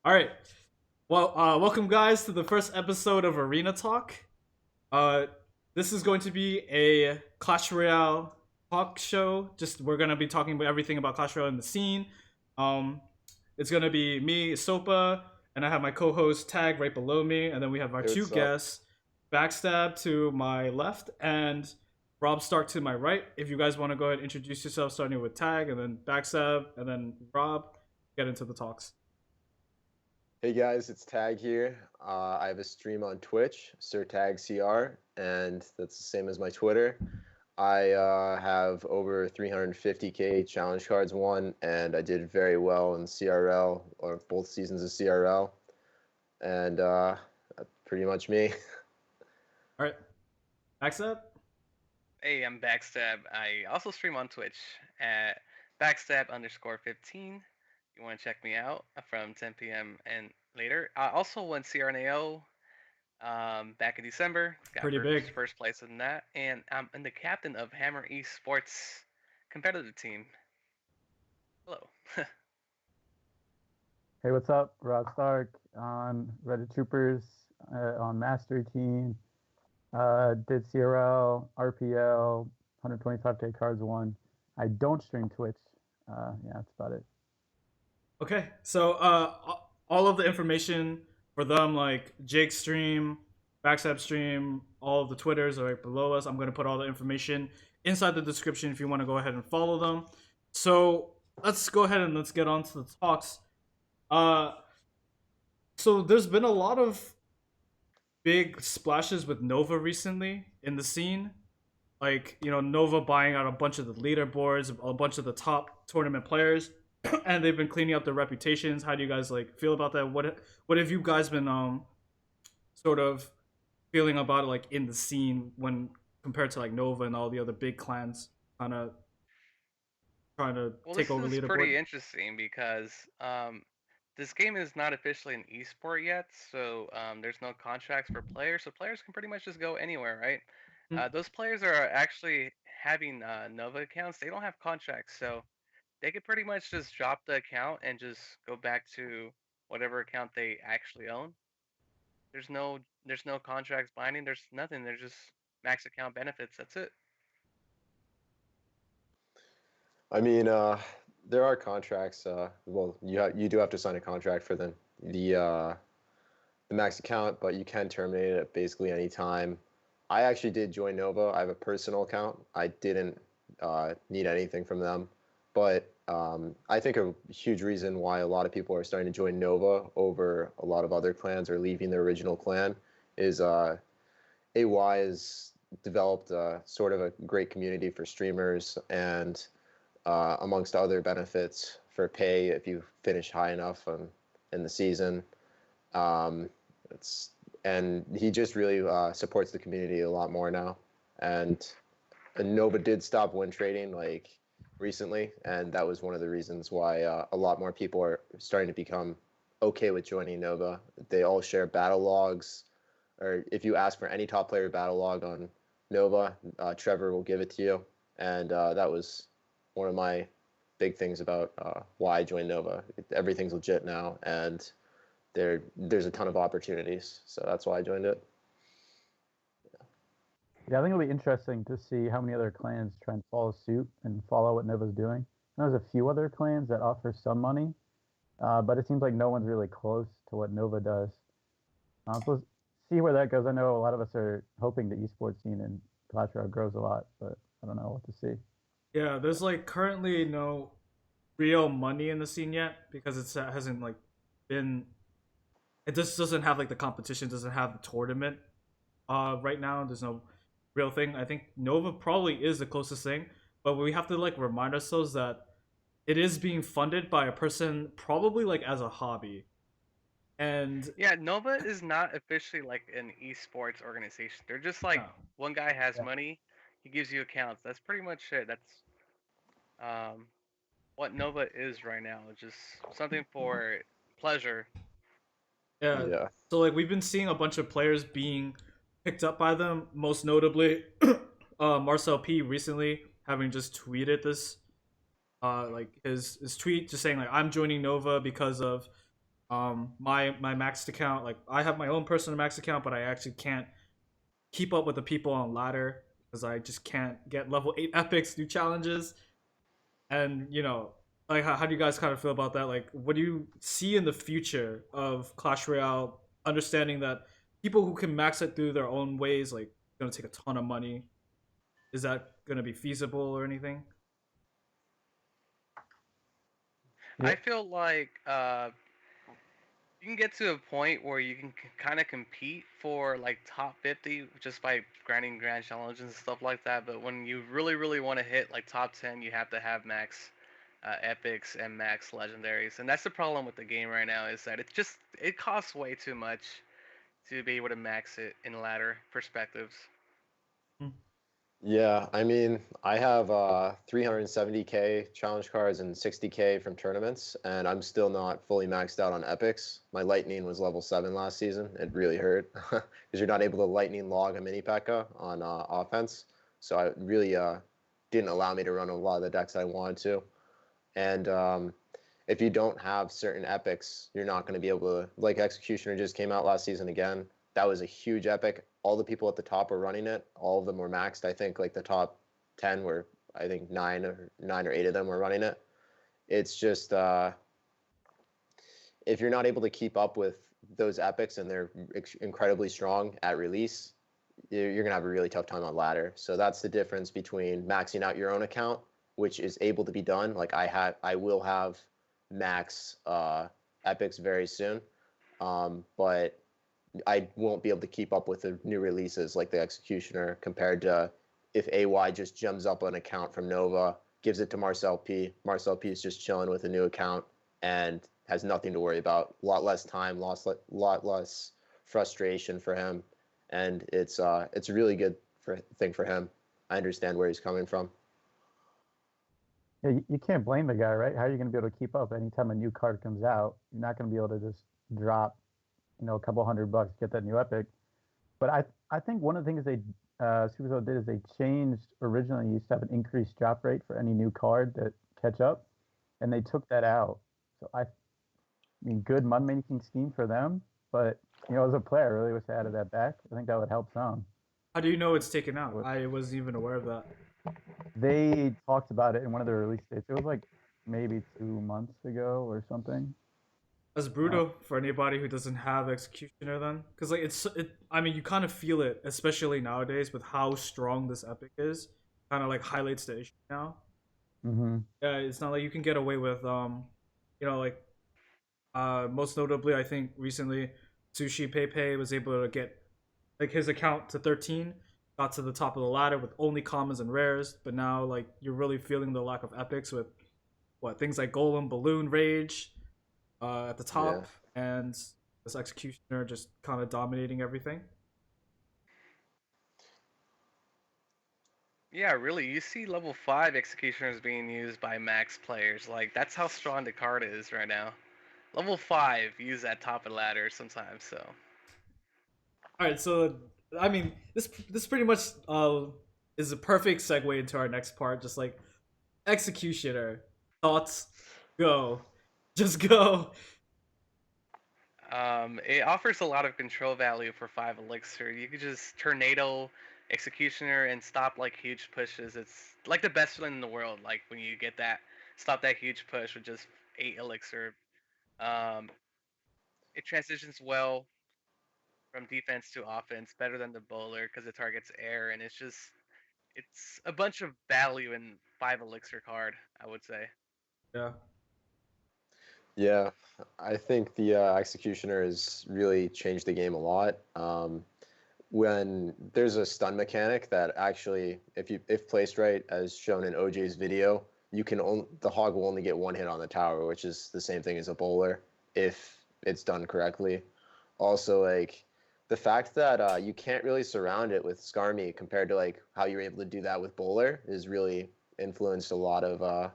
All right. Well, welcome guys to the first episode of Arena Talk. Uh, this is going to be a Clash Royale talk show. Just we're gonna be talking about everything about Clash Royale in the scene. Um, it's gonna be me, EsoPa, and I have my co-host Tag right below me, and then we have our Hey, two what's up? guests, Backstab to my left and Rob Stark to my right. If you guys want to go ahead and introduce yourself, starting with Tag, and then Backstab, and then Rob, get into the talks. Hey guys, it's Tag here. I have a stream on Twitch, SirTagCR, and that's the same as my Twitter. I have over 350k challenge cards won, and I did very well in CRL, or both seasons of CRL, and that's pretty much me. All right, Backstab. Hey, I'm Backstab. I also stream on Twitch at Backstab_15. You want to check me out from 10 p.m. and later. I also won CRNAO back in December. Got Pretty big. first place in that, and I'm the captain of Hammer Esports competitive team. Hello. Hey, what's up? Rob Stark on Reddit Troopers on Mastery Team. Did CRL, RPL, 125k cards won. I don't stream Twitch. Yeah, that's about it. Okay, so all of the information for them, like Jake's stream, Backstab stream, all of the Twitters are right below us. I'm gonna put all the information inside the description if you want to go ahead and follow them. So let's go ahead and let's get on to the talks. Uh, so there's been a lot of big splashes with Nova recently in the scene. Like, Nova buying out a bunch of the leaderboards, a bunch of the top tournament players, and they've been cleaning up their reputations. How do you guys like feel about that? What have you guys been sort of feeling about it, like in the scene when compared to like Nova and all the other big clans kind of trying to Well, take this over is leaderboard? pretty interesting because this game is not officially an esport yet, so there's no contracts for players, so players can pretty much just go anywhere, right? Hmm. Those players are actually having Nova accounts. They don't have contracts, so they could pretty much just drop the account and just go back to whatever account they actually own. There's no contracts binding. There's nothing. There's just max account benefits. That's it. I mean, there are contracts. Well, you do have to sign a contract for the max account, but you can terminate it at basically any time. I actually did join Nova. I have a personal account. I didn't need anything from them, but I think a huge reason why a lot of people are starting to join Nova over a lot of other clans or leaving their original clan is AY has developed sort of a great community for streamers and amongst other benefits for pay if you finish high enough in the season. Um, it's and he just really supports the community a lot more now. And Nova did stop win trading like recently, and that was one of the reasons why a lot more people are starting to become okay with joining Nova. They all share battle logs, or if you ask for any top player battle log on Nova, Trevor will give it to you, and that was one of my big things about why I joined Nova. Everything's legit now, and there's a ton of opportunities, so that's why I joined it. Yeah, I think it'll be interesting to see how many other clans try and follow suit and follow what Nova's doing. There's a few other clans that offer some money, but it seems like no one's really close to what Nova does. So let's see where that goes. I know a lot of us are hoping the esports scene in Clash Royale grows a lot, but I don't know what to see. Yeah, there's like currently no real money in the scene yet because it hasn't like been. It just doesn't have like the competition, doesn't have the tournament. Right now there's no real thing. I think Nova probably is the closest thing, but we have to like remind ourselves that it is being funded by a person probably like as a hobby. And Yeah, Nova is not officially like an esports organization. They're just like no. one guy has Yeah. money, he gives you accounts. That's pretty much it. That's um, what Nova is right now. It's just something for pleasure. Yeah. Yeah. So like we've been seeing a bunch of players being picked up by them, most notably Marcel P recently having just tweeted this like his tweet just saying like I'm joining Nova because of My maxed account, like I have my own personal maxed account, but I actually can't keep up with the people on ladder because I just can't get level 8 epics do challenges. And like how do you guys kind of feel about that? Like, what do you see in the future of Clash Royale? Understanding that people who can max it through their own ways, like, gonna take a ton of money. Is that gonna be feasible or anything? Yeah. I feel like you can get to a point where you can kind of compete for like top 50 just by grinding grand challenges and stuff like that. But when you really, really want to hit like top 10, you have to have max epics and max legendaries, and that's the problem with the game right now is that it costs way too much to be able to max it in ladder perspectives. Hmm. Yeah, I mean, I have 370K challenge cards and 60K from tournaments, and I'm still not fully maxed out on epics. My lightning was level 7 last season. It really hurt because you're not able to lightning log a mini P.E.K.K.A on offense. So it really didn't allow me to run a lot of the decks I wanted to. And if you don't have certain epics, you're not going to be able to. Like Executioner just came out last season again. That was a huge epic. All the people at the top were running it. All of them were maxed. I think like the top 10 were, I think nine or eight of them were running it. It's just if you're not able to keep up with those epics and they're incredibly strong at release, you're going to have a really tough time on ladder. So that's the difference between maxing out your own account, which is able to be done. Like I will have max epics very soon, but I won't be able to keep up with the new releases like the Executioner compared to if AY just jumps up an account from Nova, gives it to Marcel P. Marcel P is just chilling with a new account and has nothing to worry about. A lot less time, lot less frustration for him, and it's a really good thing for him. I understand where he's coming from. Yeah, you can't blame the guy, right? How are you going to be able to keep up anytime a new card comes out? You're not going to be able to just drop, a couple $100 to get that new epic. But I think one of the things they Supercell did is they changed. Originally, you used to have an increased drop rate for any new card to catch up, and they took that out. So I mean, good money making scheme for them. But as a player, I really wish they added that back. I think that would help some. How do you know it's taken out? I wasn't even aware of that. They talked about it in one of their release dates. It was like maybe 2 months ago or something. That's brutal for anybody who doesn't have Executioner then, because like I mean, you kind of feel it, especially nowadays with how strong this epic is. Kind of like highlights the issue now. Mm-hmm. Yeah, it's not like you can get away with like most notably, I think recently Sushi Pepe was able to get like his account to 13, got to the top of the ladder with only commons and rares, but now like you're really feeling the lack of epics with what things like Golem, Balloon, Rage at the Yeah. top, and this Executioner just kind of dominating everything. Yeah, really, you see level 5 executioners being used by max players. Like that's how strong the card is right now. Level 5 use that top of ladder sometimes, so. All right, so I mean, this pretty much is a perfect segue into our next part. Just like Executioner thoughts, go, just go. It offers a lot of control value for 5 elixir. You could just tornado executioner and stop like huge pushes. It's like the best feeling in the world. Like when you get that, stop that huge push with just 8 elixir. Um, it transitions well from defense to offense, better than the bowler because it targets air, and it's a bunch of value in 5 elixir card, I would say. Yeah, Yeah, I think the Executioner has really changed the game a lot. When there's a stun mechanic that actually, if placed right, as shown in OJ's video, the hog will only get one hit on the tower, which is the same thing as a bowler if it's done correctly. Also, like the fact that you can't really surround it with Skarmy compared to like how you're able to do that with bowler is really influenced a lot of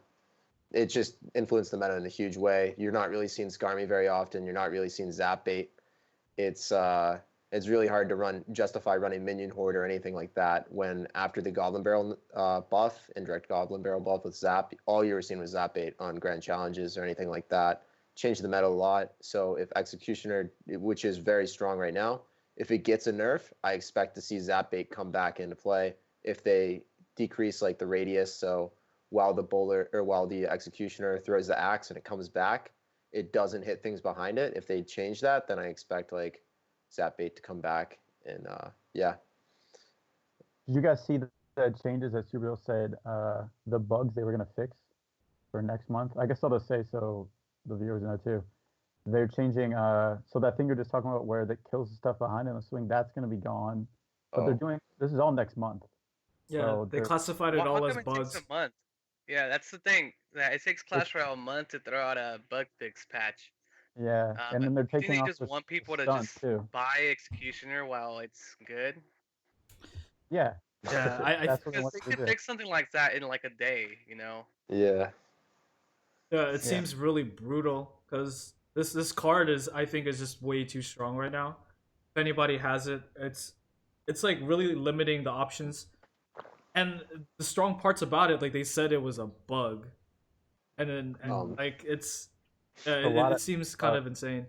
it just influenced the meta in a huge way. You're not really seeing Skarmy very often. You're not really seeing Zap Bait. It's really hard to justify running Minion Horde or anything like that when after the Goblin Barrel buff, indirect Goblin Barrel buff with Zap, all you were seeing was Zap Bait on Grand Challenges or anything like that. changed the meta a lot. So if Executioner, which is very strong right now, if it gets a nerf, I expect to see Zap Bait come back into play. If they decrease like the radius, so while the Executioner throws the axe and it comes back, it doesn't hit things behind it. If they change that, then I expect like Zap Bait to come back, and yeah. Did you guys see the changes that Superhero said, the bugs they were going to fix for next month? I guess I'll just say so the viewers know too. They're changing, so that thing you're just talking about where that kills the stuff behind it in the swing, that's going to be gone. But they're doing, this is all next month. Yeah, So they classified it Well, all how as come it bugs. takes a month? Yeah, that's the thing. That it takes Clash Royale a month to throw out a bug fix patch. Yeah, and then they're Do you taking think they off just the want people to stunt just too. buy Executioner while it's good? Yeah, Yeah, that's what they Because want they to can do. fix something like that in like a day, you know? Yeah. yeah, it Yeah. seems really brutal because this card I think is just way too strong right now. If anybody has it, it's like really limiting the options. And the strong parts about it, like they said it was a bug, and like it's A lot it of seems kind of insane.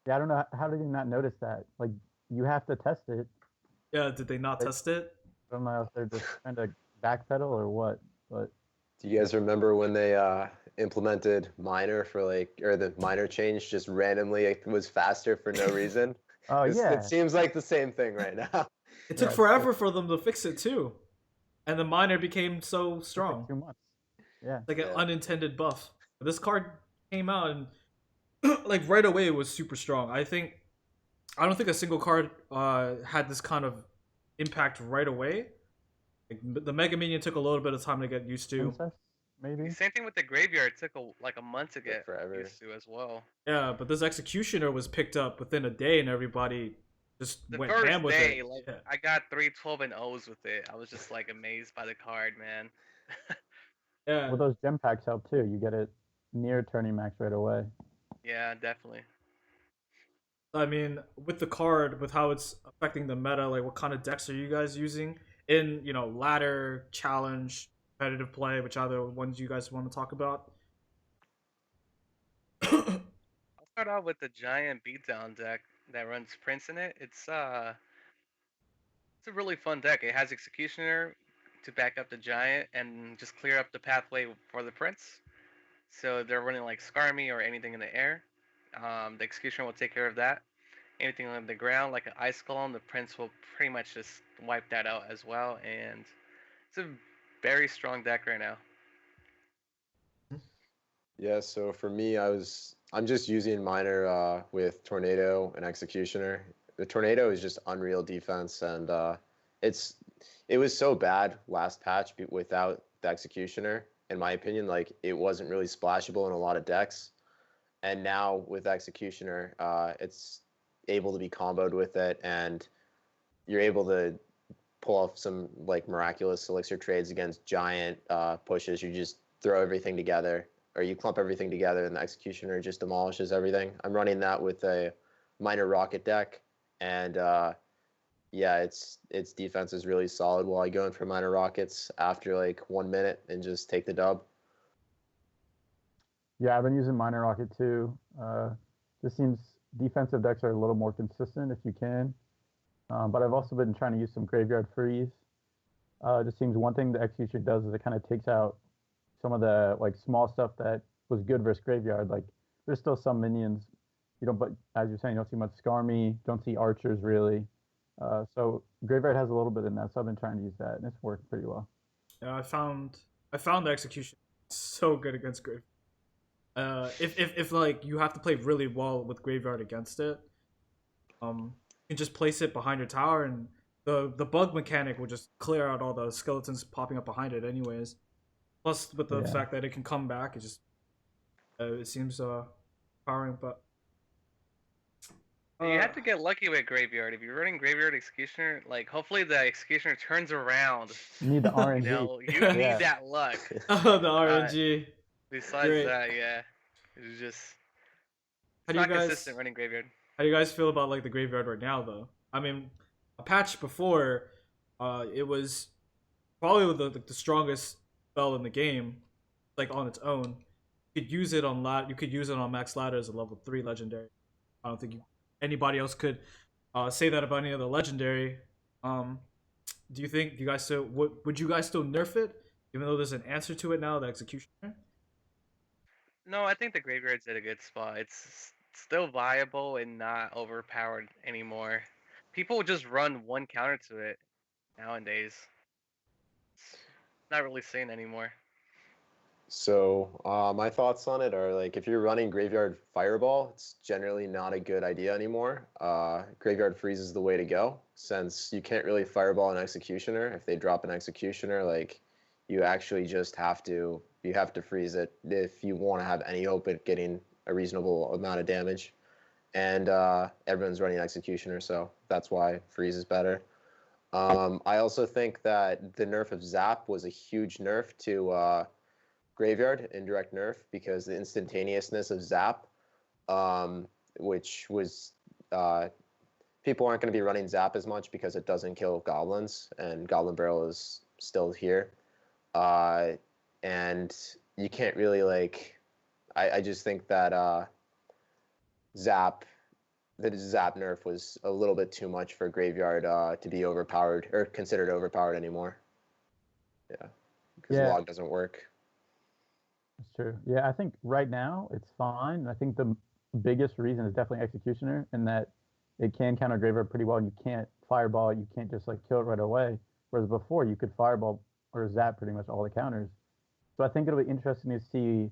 Yeah, I don't know how did you not notice that? Like you have to test it. Yeah, did they not test it? I don't know if they're just trying to backpedal or what, but Do you guys remember when they implemented minor for or the minor change just randomly it was faster for no reason? oh yeah, It seems like the same thing right now. It took Yeah, forever for them to fix it too, and the minor became so it's strong. like 2 months. Yeah, Like an Yeah. unintended buff. This card came out and like right away it was super strong. I don't think a single card had this kind of impact right away. Like, the Mega Minion took a little bit of time to get used to. Princess maybe. Same thing with the Graveyard. It took like a month to get forever. used to as well. Yeah, but this Executioner was picked up within a day and everybody just The went first ham with day, it. like Yeah. I got 312 and O's with it. I was just like amazed by the card, man. Yeah. Well, those gem packs help too. You get it near turning max right away. Yeah, definitely. I mean, with the card, with how it's affecting the meta, like what kind of decks are you guys using in, ladder, challenge, competitive play, which other ones you guys want to talk about? I'll start out with the giant beatdown deck that runs Prince in it. It's a really fun deck. It has Executioner to back up the giant and just clear up the pathway for the Prince. So they're running like Skarmy or anything in the air. The Executioner will take care of that. Anything on the ground, like an Ice Golem, the Prince will pretty much just wipe that out as well. And it's a very strong deck right now. Yeah, so for me, I'm just using minor with Tornado and Executioner. The Tornado is just unreal defense, and it was so bad last patch without the Executioner. In my opinion, like it wasn't really splashable in a lot of decks, and now with Executioner, it's able to be comboed with it, and you're able to pull off some like miraculous elixir trades against giant pushes. You just throw everything together, or you clump everything together, and the Executioner just demolishes everything. I'm running that with a minor rocket deck, and yeah, its defense is really solid while I go in for minor rockets after like 1 minute and just take the dub. Yeah, I've been using minor rocket too. This seems defensive decks are a little more consistent if you can. But I've also been trying to use some graveyard freeze. It just seems one thing the Executioner does is it kind of takes out some of the like small stuff that was good versus graveyard. Like there's still some minions, but as you're saying, you don't see much Skarmy, don't see archers really. So graveyard has a little bit in that, so I've been trying to use that, and it's working pretty well. Yeah, I found the Execution so good against Graveyard. If like you have to play really well with Graveyard against it, you can just place it behind your tower, and the bug mechanic will just clear out all the skeletons popping up behind it anyways. Plus, with the fact that it can come back, it just it seems powering. But you have to get lucky with Graveyard. If you're running Graveyard Executioner, like hopefully the Executioner turns around. You need the RNG. You need that luck. the RNG. Besides that, yeah, it's just How it's do you not guys consistent running Graveyard. How do you guys feel about like the Graveyard right now, though? I mean, a patch before, it was probably the strongest spell in the game, like on its own. you could use it on you could use it on max ladder as a level 3 legendary. I don't think anybody else could say that about any other legendary. Um, do you guys still would you guys still nerf it, even though there's an answer to it now, the executioner? No, I think the graveyard's at a good spot. It's still viable and not overpowered anymore. People just run one counter to it nowadays. It's not really seen anymore. So my thoughts on it are like if you're running Graveyard Fireball, it's generally not a good idea anymore. Graveyard Freeze is the way to go since you can't really Fireball an Executioner. If they drop an Executioner, like you actually just have to freeze it if you want to have any hope at getting a reasonable amount of damage. And everyone's running Executioner, so that's why Freeze is better. I also think that the nerf of Zap was a huge nerf to Graveyard, indirect nerf, because the instantaneousness of Zap, which was people aren't going to be running Zap as much because it doesn't kill goblins, and Goblin Barrel is still here, and you can't really like. I just think that the Zap nerf was a little bit too much for Graveyard to be overpowered or considered overpowered anymore. Yeah, because log doesn't work. That's true. Yeah, I think right now it's fine. I think the biggest reason is definitely Executioner, in that it can counter Graveyard pretty well. You can't Fireball it, you can't just like kill it right away. Whereas before you could Fireball or Zap pretty much all the counters. So I think it'll be interesting to see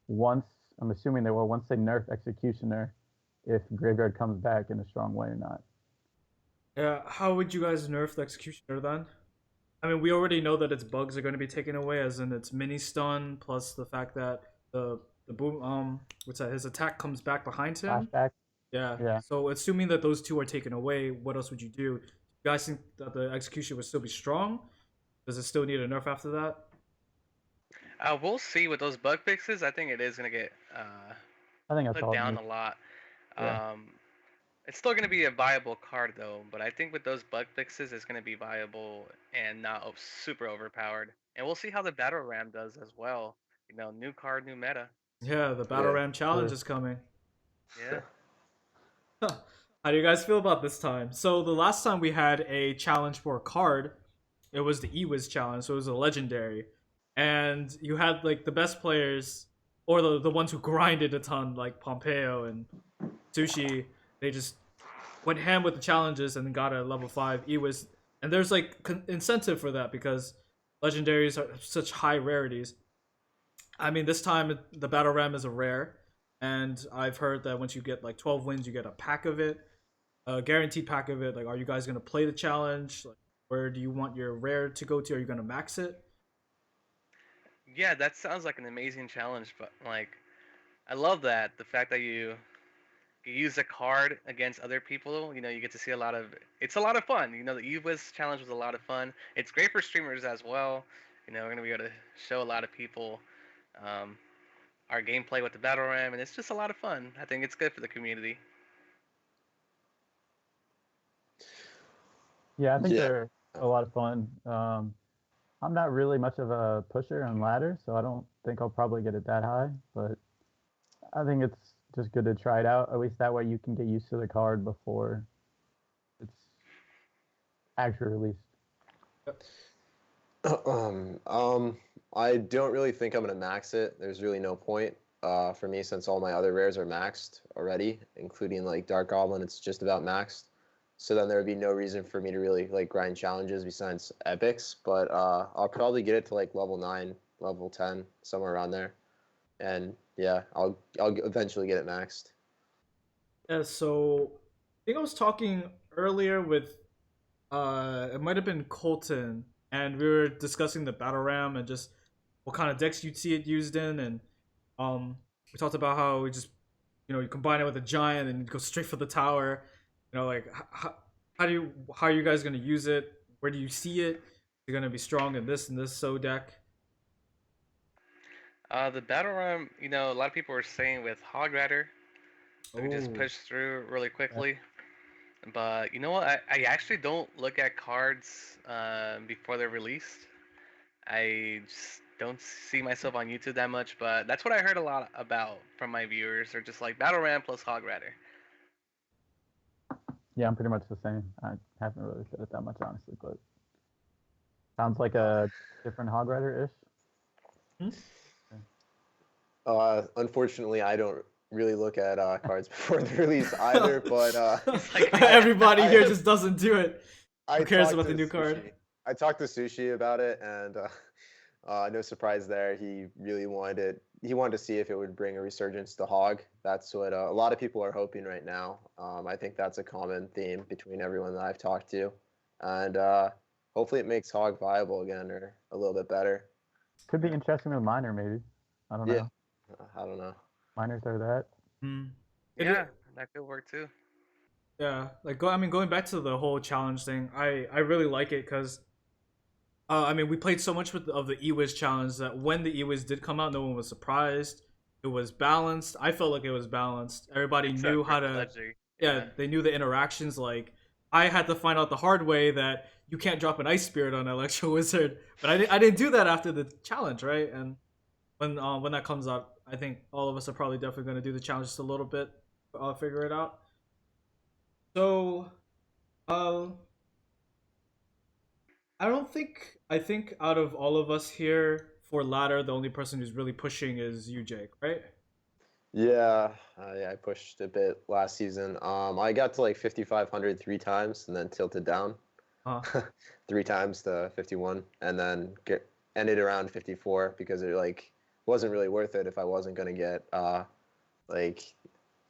once, I'm assuming they will, once they nerf Executioner, if Graveyard comes back in a strong way or not. Yeah, how would you guys nerf the Executioner then? I mean, we already know that its bugs are going to be taken away, as in its mini stun, plus the fact that the boom what's that? His attack comes back behind him. Flashback. Yeah. Yeah. So assuming that those two are taken away, what else would you do? Do you guys think that the execution would still be strong? Does it still need a nerf after that? We'll see with those bug fixes. I think it is gonna get I think that's put all. down a lot. Yeah. It's still going to be a viable card though, but I think with those bug fixes, it's going to be viable and not super overpowered. And we'll see how the Battleram does as well. You know, new card, new meta. Yeah, the Battleram challenge is coming. Yeah. How do you guys feel about this time? So the last time we had a challenge for a card, it was the Ewiz challenge, so it was a legendary. And you had like the best players, or the ones who grinded a ton, like Pompeo and Sushi. They just went ham with the challenges and got a level 5 Ewiz. And there's like incentive for that because legendaries are such high rarities. I mean, this time the Battleram is a rare, and I've heard that once you get like 12 wins, you get a pack of it, a guaranteed pack of it. Like, are you guys gonna play the challenge? Like, where do you want your rare to go to? Are you gonna max it? Yeah, that sounds like an amazing challenge, but like, I love that the fact that you use a card against other people. You know, you get to see a lot of. It's a lot of fun. You know, the Ewiz challenge was a lot of fun. It's great for streamers as well. You know, we're gonna be able to show a lot of people um, our gameplay with the Battleram, and it's just a lot of fun. I think it's good for the community. Yeah, I think they're a lot of fun. I'm not really much of a pusher on ladder, so I don't think I'll probably get it that high, but I think it's just good to try it out. At least that way you can get used to the card before it's actually released. I don't really think I'm gonna max it. There's really no point for me since all my other rares are maxed already, including like Dark Goblin. It's just about maxed. So then there would be no reason for me to really like grind challenges besides epics. But I'll probably get it to like level 9, level 10, somewhere around there. And yeah, I'll eventually get it maxed. Yeah, so I think I was talking earlier with it might have been Colton, and we were discussing the Battleram and just what kind of decks you'd see it used in, and we talked about how we just you combine it with a giant and go straight for the tower. Like how are you guys gonna use it? Where do you see it? You're gonna be strong in this and this so deck. The Battleram, you know, a lot of people were saying with Hog Rider, we just push through really quickly. But you know what? I actually don't look at cards before they're released. I just don't see myself on YouTube that much, but that's what I heard a lot about from my viewers. They're just like Battleram plus Hog Rider. Yeah, I'm pretty much the same. I haven't really said it that much, honestly, but sounds like a different Hog Rider-ish. Unfortunately, I don't really look at cards before the release either, but everybody here just doesn't do it. Who cares talked about the to new card? I talked to Sushi about it, and no surprise there. He really wanted it. He wanted to see if it would bring a resurgence to Hog. That's what a lot of people are hoping right now. I think that's a common theme between everyone that I've talked to, and hopefully it makes Hog viable again or a little bit better. Could be interesting with Miner, maybe. I don't know. Yeah, I don't know. Miners are that. Yeah, that could work too. Yeah, like going back to the whole challenge thing, I really like it because I mean, we played so much of the EWIS challenge that when the EWIS did come out, no one was surprised. It was balanced. I felt like it was balanced. Everybody knew how to. Yeah, they knew the interactions. Like I had to find out the hard way that you can't drop an Ice Spirit on Electro Wizard, but I didn't do that after the challenge, right? And when that comes out, I think all of us are probably definitely going to do the challenge just a little bit, figure it out. So, I think out of all of us here for ladder, the only person who's really pushing is you, Jake, right? Yeah, I pushed a bit last season. I got to like 5,500 3 times and then tilted down 3 times to 51, and then ended around 54 because it like wasn't really worth it if I wasn't gonna get like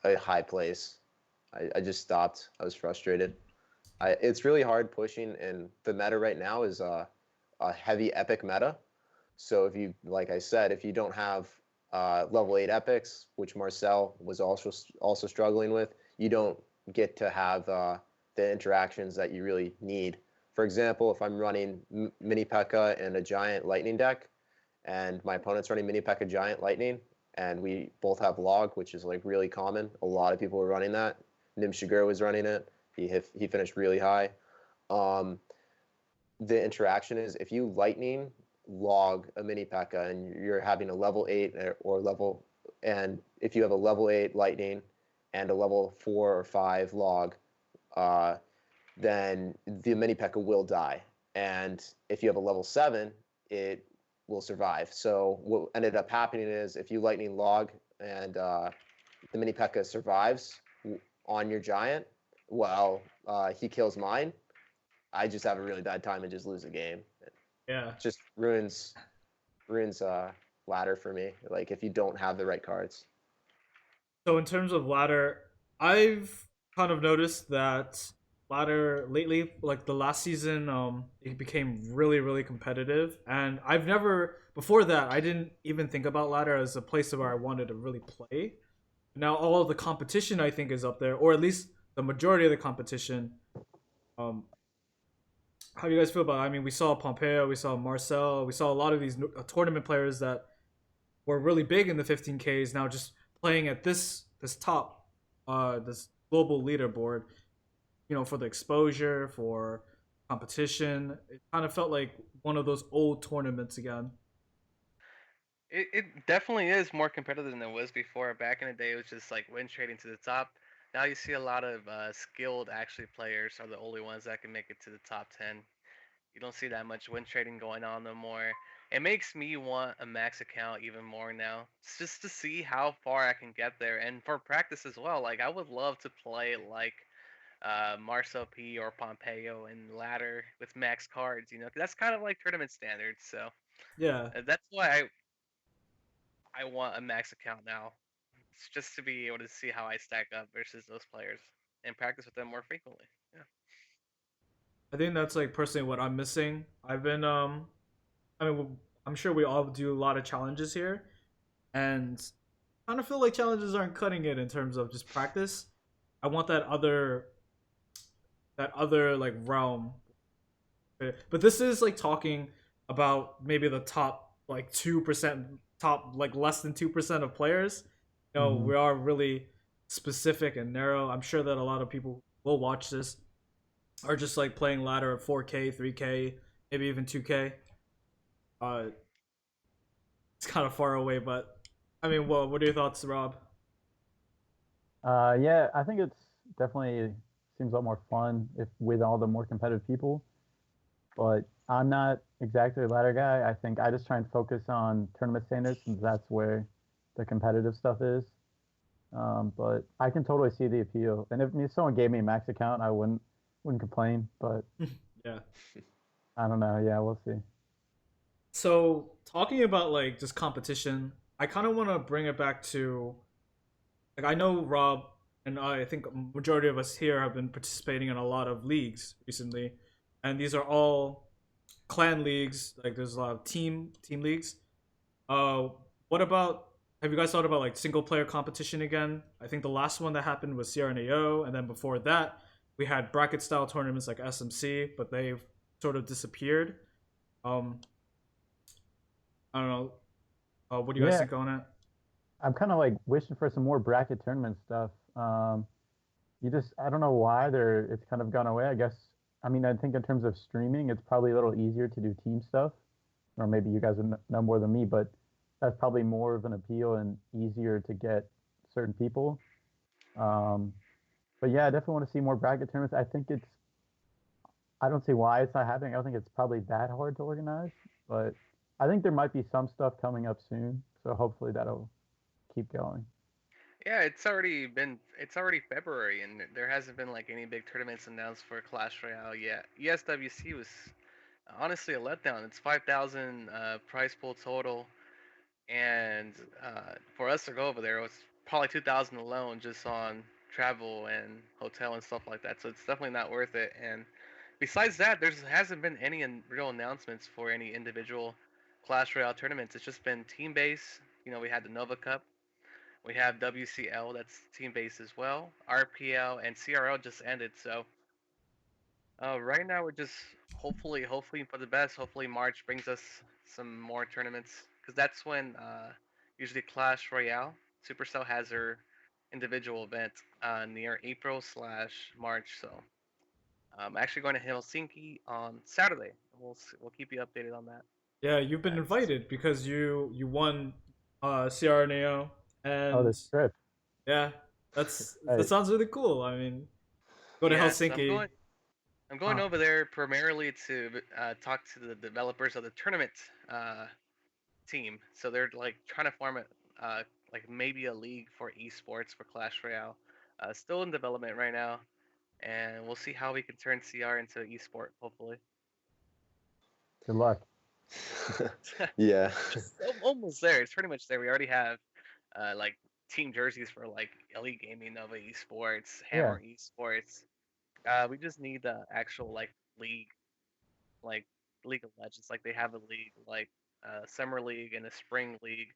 a high place. I just stopped. I was frustrated. It's really hard pushing, and the meta right now is a heavy epic meta. So if you, like I said, if you don't have level 8 epics, which Marcel was also struggling with, you don't get to have the interactions that you really need. For example, if I'm running Mini P.E.K.K.A. and a Giant Lightning deck, and my opponent's running Mini P.E.K.K.A. Giant Lightning, and we both have Log, which is like really common. A lot of people were running that. Nim Shigur was running it. He finished really high. The interaction is if you Lightning log a Mini P.E.K.K.A. and you're having a level 8 or level, and if you have a level 8 Lightning and a level 4 or 5 log, then the Mini P.E.K.K.A. will die. And if you have a level 7, it will survive. So what ended up happening is if you Lightning log and the Mini P.E.K.K.A. survives on your Giant, well, he kills mine, I just have a really bad time and just lose the game. Yeah. It just ruins ladder for me, like if you don't have the right cards. So in terms of ladder, I've kind of noticed that ladder lately, like the last season, it became really, really competitive. And I've never, before that, I didn't even think about ladder as a place where I wanted to really play. Now all of the competition I think is up there, or at least the majority of the competition. How do you guys feel about it? I mean, we saw Pompeo, we saw Marcel, we saw a lot of these tournament players that were really big in the 15Ks now just playing at this top, this global leaderboard, you know, for the exposure, for competition. It kind of felt like one of those old tournaments again. It definitely is more competitive than it was before. Back in the day, it was just like win trading to the top. Now you see a lot of skilled actually players are the only ones that can make it to the top 10. You don't see that much win trading going on no more. It makes me want a max account even more now. It's just to see how far I can get there and for practice as well. Like I would love to play like Marcel P or Pompeo and ladder with max cards, you know. That's kind of like tournament standards, so Yeah. that's why I want a max account now. It's just to be able to see how I stack up versus those players and practice with them more frequently. Yeah. I think that's like personally what I'm missing. I've been I mean, I'm sure we all do a lot of challenges here, and I kind of feel like challenges aren't cutting it in terms of just practice. I want that other like realm. But this is like talking about maybe the top like 2%, top like less than 2% of players. You know, we are really specific and narrow. I'm sure that a lot of people will watch this are just like playing ladder at 4K, 3K, maybe even 2K. it's kind of far away. But I mean, what are your thoughts, Rob? Yeah, I think it's definitely seems a lot more fun if with all the more competitive people. But I'm not exactly a ladder guy. I think I just try and focus on tournament standards since that's where the competitive stuff is. But I can totally see the appeal. And if someone gave me a max account, I wouldn't complain. But Yeah. I don't know. Yeah, we'll see. So talking about like just competition, I kind of want to bring it back to like I know Rob and I think a majority of us here have been participating in a lot of leagues recently, and these are all clan leagues. Like there's a lot of team leagues. Uh, what about have you guys thought about like single player competition again? I think the last one that happened was CRNAO, and then before that we had bracket style tournaments like SMC, but they've sort of disappeared. Um, I don't know. What do you guys Yeah, think on it? I'm kind of like wishing for some more bracket tournament stuff. You just I don't know why it's kind of gone away. I guess I mean I think in terms of streaming, it's probably a little easier to do team stuff, or maybe you guys would know more than me, but that's probably more of an appeal and easier to get certain people. Um, but yeah, I definitely want to see more bracket tournaments. I don't see why it's not happening. I don't think it's probably that hard to organize, but I think there might be some stuff coming up soon. So hopefully that'll keep going. Yeah, it's already February and there hasn't been like any big tournaments announced for Clash Royale yet. ESWC was honestly a letdown. It's 5,000 prize pool total, and for us to go over there, it was probably 2,000 alone just on travel and hotel and stuff like that. So it's definitely not worth it. And besides that, there hasn't been any real announcements for any individual Clash Royale tournaments. It's just been team base. You know, we had the Nova Cup. We have WCL, that's team based as well. RPL and CRL just ended, so right now we're just hopefully for the best. Hopefully March brings us some more tournaments, because that's when usually Clash Royale, Supercell has their individual event near April/March. So I'm actually going to Helsinki on Saturday. We'll keep you updated on that. Yeah, you've been That's invited because you won CRNAO, Oh, and this trip. yeah, that Right. sounds really cool. I mean, go to yes, Helsinki. I'm going Huh. over there primarily to talk to the developers of the tournament uh, team. So they're like trying to form a like maybe a league for esports for Clash Royale. Still in development right now, and we'll see how we can turn CR into esport. Hopefully, Good luck. Yeah. it's almost there. It's pretty much there. We already have like team jerseys for like Elite Gaming, Nova Esports, Yeah. Hammer Esports. We just need the actual league like League of Legends. Like they have a league like summer league and a spring league,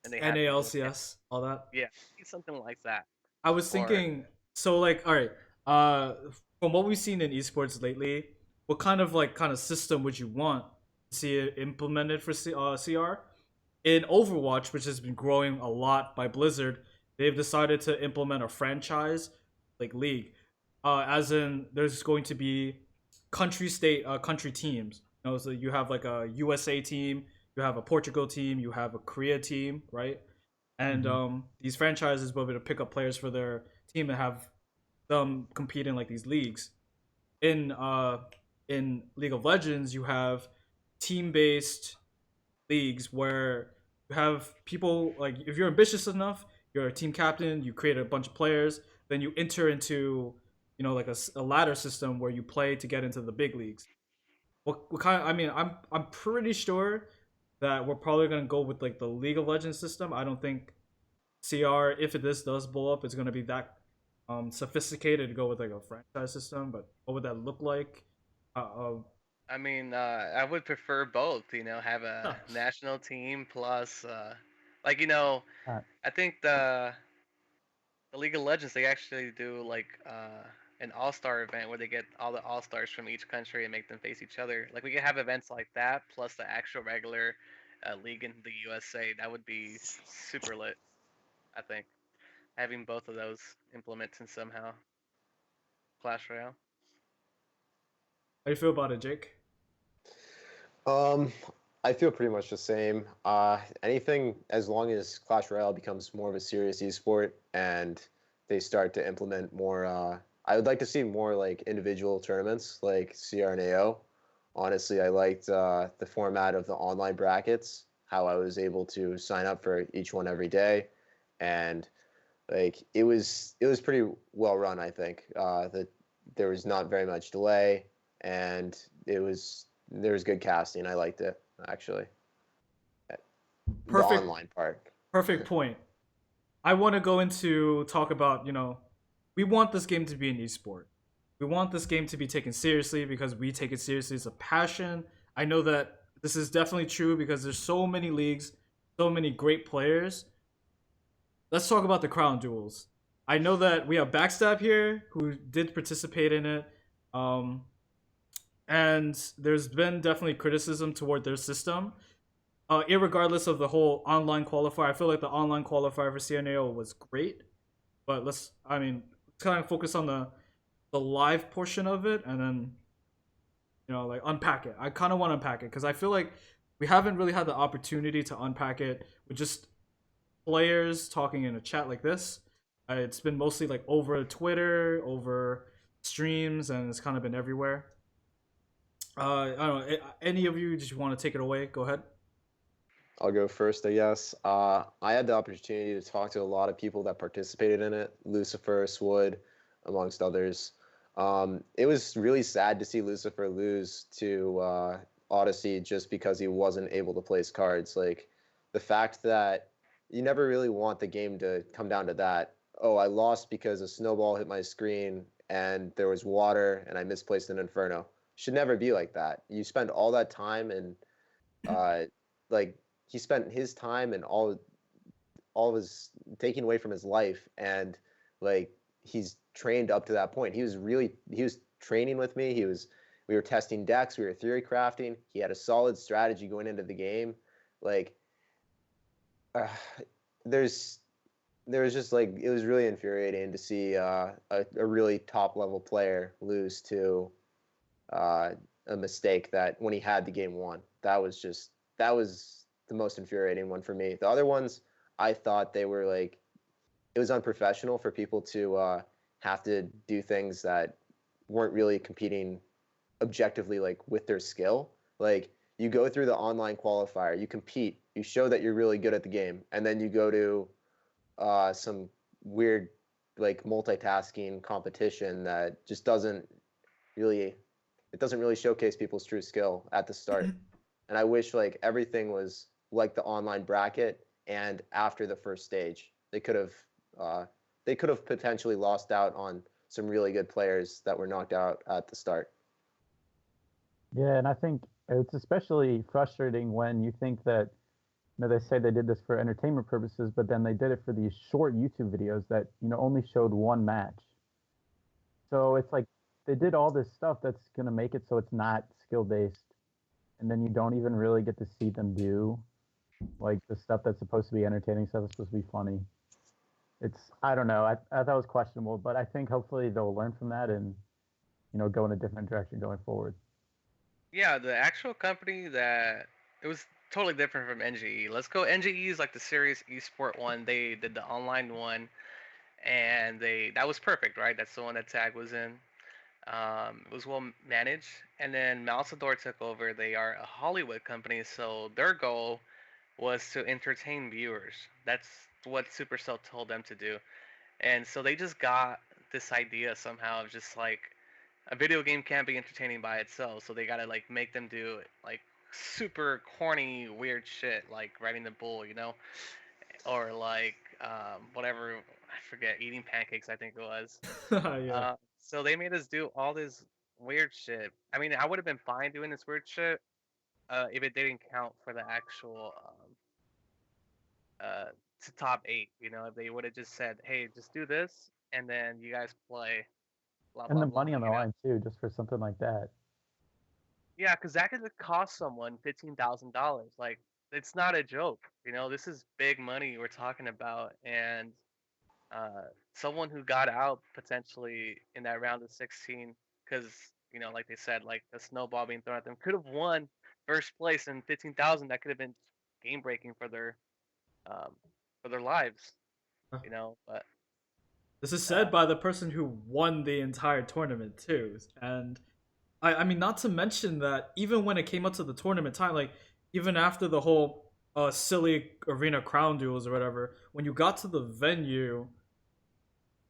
and they have people. NALCS, all that. Yeah, something like that. I was Or thinking, so like, all right, from what we've seen in esports lately, what kind of system would you want to see it implemented for CR? In Overwatch, which has been growing a lot by Blizzard, they've decided to implement a franchise like league, as in there's going to be country teams. You know, so you have like a USA team, you have a Portugal team, you have a Korea team, right? And Hmm. these franchises will be able to pick up players for their team and have them compete in like these leagues. In in League of Legends, you have team based leagues where you have people like if you're ambitious enough, you're a team captain, you create a bunch of players, then you enter into like a ladder system where you play to get into the big leagues. What kind of, I mean, I'm pretty sure that we're probably gonna go with like the League of Legends system. I don't think CR, if this does blow up, it's gonna be that sophisticated to go with like a franchise system. But what would that look like? Uh, I mean, I would prefer both. You know, have a uh, national team plus, like you know, Uh, I think the League of Legends they actually do like an All Star event where they get all the All Stars from each country and make them face each other. Like we could have events like that plus the actual regular league in the USA. That would be super lit. I think having both of those implemented somehow. Clash Royale. how do you feel about it, Jake? Um, I feel pretty much the same. Anything as long as Clash Royale becomes more of a serious esport and they start to implement more. I would like to see more like individual tournaments like CR and AO. Honestly, I liked the format of the online brackets, how I was able to sign up for each one every day, and like it was pretty well run. I think that there was not very much delay, and there was good casting. I liked it actually. The Perfect, online part. perfect point. I want to go into talk about, we want this game to be an esport. We want this game to be taken seriously because we take it seriously as a passion. I know that this is definitely true because there's so many leagues, so many great players. Let's talk about the Crown Duels. I know that we have Backstab here who did participate in it. Um, and there's been definitely criticism toward their system. Irregardless of the whole online qualifier, I feel like the online qualifier for CNAO was great. But let's kind of focus on the live portion of it, and then like unpack it. I kind of want to unpack it because I feel like we haven't really had the opportunity to unpack it with just players talking in a chat like this. It's been mostly like over Twitter, over streams, and it's kind of been everywhere. I don't know. Any of you just want to take it away? Go ahead. I'll go first, I guess. I had the opportunity to talk to a lot of people that participated in it, Lucifer, Swood, amongst others. It was really sad to see Lucifer lose to Odyssey just because he wasn't able to place cards. Like, the fact that you never really want the game to come down to that. Oh, I lost because a snowball hit my screen and there was water and I misplaced an Inferno. Should never be like that. You spend all that time and uh, like he spent his time and all of his taking away from his life, and like he's trained up to that point. He was training with me. We were testing decks, we were theory crafting. He had a solid strategy going into the game. Like uh, there's there was just like it was really infuriating to see a really top level player lose to uh, a mistake that when he had the game won. That was the most infuriating one for me. The other ones, I thought they were like it was unprofessional for people to have to do things that weren't really competing objectively like with their skill. Like you go through the online qualifier, you compete, you show that you're really good at the game, and then you go to some weird like multitasking competition that just really doesn't really showcase people's true skill at the start. And I wish like everything was like the online bracket and after the first stage. Uh, they could have potentially lost out on some really good players that were knocked out at the start. Yeah, and I think it's especially frustrating when you think that, they say they did this for entertainment purposes, but then they did it for these short YouTube videos that, only showed one match. So it's like they did all this stuff that's going to make it so it's not skill based. And then you don't even really get to see them do like the stuff that's supposed to be entertaining, stuff that's supposed to be funny. I don't know. I thought it was questionable, but I think hopefully they'll learn from that and, go in a different direction going forward. Yeah, the actual company that it was totally different from NGE. Let's go. NGE is like the serious esport one. They did the online one, and that was perfect, right? That's the one that Tag was in. It was well managed, and then Malsador took over. They are a Hollywood company, so their goal was to entertain viewers. That's what Supercell told them to do, and so they just got this idea somehow of just like a video game can't be entertaining by itself, so they gotta like make them do like super corny weird shit like riding the bull, or like whatever, I forget, eating pancakes I think it was. Yeah. So they made us do all this weird shit. I mean, I would have been fine doing this weird shit if it didn't count for the actual to top 8. If they would have just said, "Hey, just do this, and then you guys play." Blah And blah the blah. money on the line too, just for something like that. Yeah, because that could cost someone $15,000. Like, it's not a joke. This is big money we're talking about, and someone who got out potentially in that round of 16, because like they said, like the snowball being thrown at them, could have won first place and 15,000, that could have been game breaking for their lives, you know. But This is said by the person who won the entire tournament too, and I mean, not to mention that even when it came up to the tournament time, like even after the whole silly arena crown duels or whatever, when you got to the venue,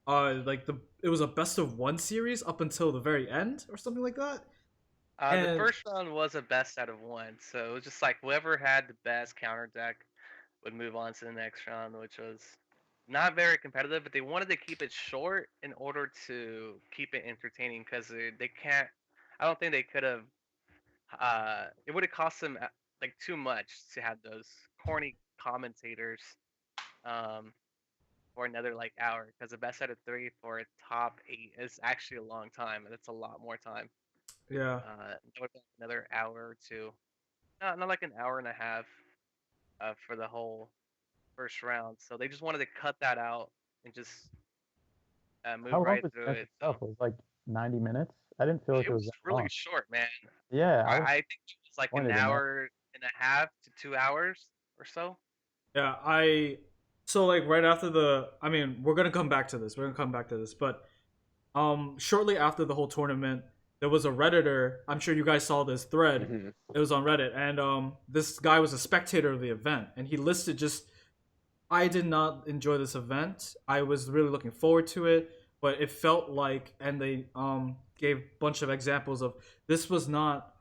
like it was a best of one series up until the very end or something like that. the And first round was a best out of one, so it was just like whoever had the best counter deck would move on to the next round, which was not very competitive. But they wanted to keep it short in order to keep it entertaining, because they can't. I don't think they could have. It would have cost them like too much to have those corny commentators um, for another like hour, because the best out of three for a top 8 is actually a long time, and it's a lot more time. yeah, It would be another hour or two, not like an hour and a half for the whole first round. So they just wanted to cut that out and just move How long right was the through match it. itself? So It was like 90 minutes. I didn't feel like it it was was that really long. short, man. Yeah, I think it was like an disappointed in that. hour and a half to 2 hours or so. yeah. So like right after I mean, we're gonna come back to this. We're gonna come back to this, but shortly after the whole tournament, there was a redditor. I'm sure you guys saw this thread. Mhm. It was on Reddit, and this guy was a spectator of the event, and he listed just, I did not enjoy this event. I was really looking forward to it, but it felt like, and they gave a bunch of examples of, this was not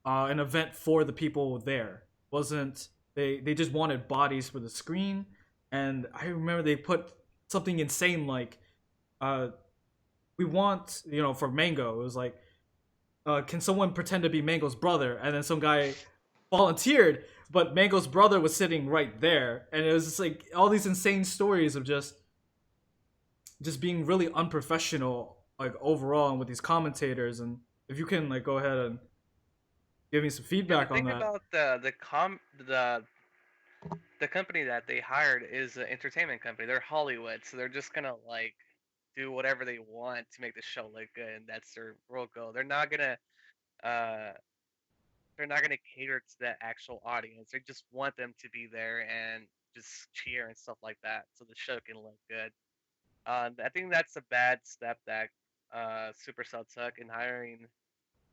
an event for the people there. Wasn't they just wanted bodies for the screen, and I remember they put something insane like, uh, we want, for Mango. It was like, can someone pretend to be Mango's brother? And then some guy volunteered, but Mango's brother was sitting right there, and it was just like all these insane stories of just being really unprofessional, like overall, and with these commentators. And if you can like go ahead and give me some Yeah, feedback the on thing that. about the company that they hired is an entertainment company. They're Hollywood, so they're just gonna like do whatever they want to make the show look good, and that's their real goal. Uh they're not gonna cater to the actual audience. They just want them to be there and just cheer and stuff like that, so the show can look good. I think that's a bad step that Supercell took in hiring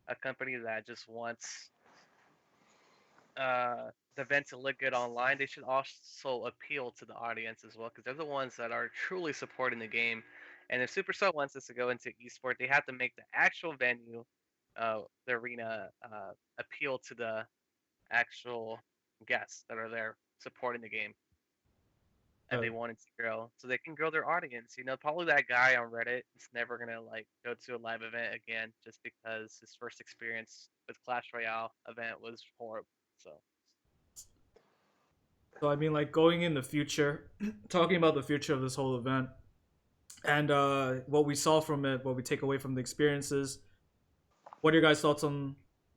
a company that just wants the event to look good online. They should also appeal to the audience as well, because they're the ones that are truly supporting the game. And if Supercell wants us to go into esport, they have to make the actual venue, the arena, appeal to the actual guests that are there supporting the game, and Uh, they want it to grow, so they can grow their audience. You know, probably that guy on Reddit is never gonna like go to a live event again just because his first experience with Clash Royale event was horrible. So so I mean, like going in the future, talking about the future of this whole event, and what we saw from it, what we take away from the experiences. What are your guys' thoughts on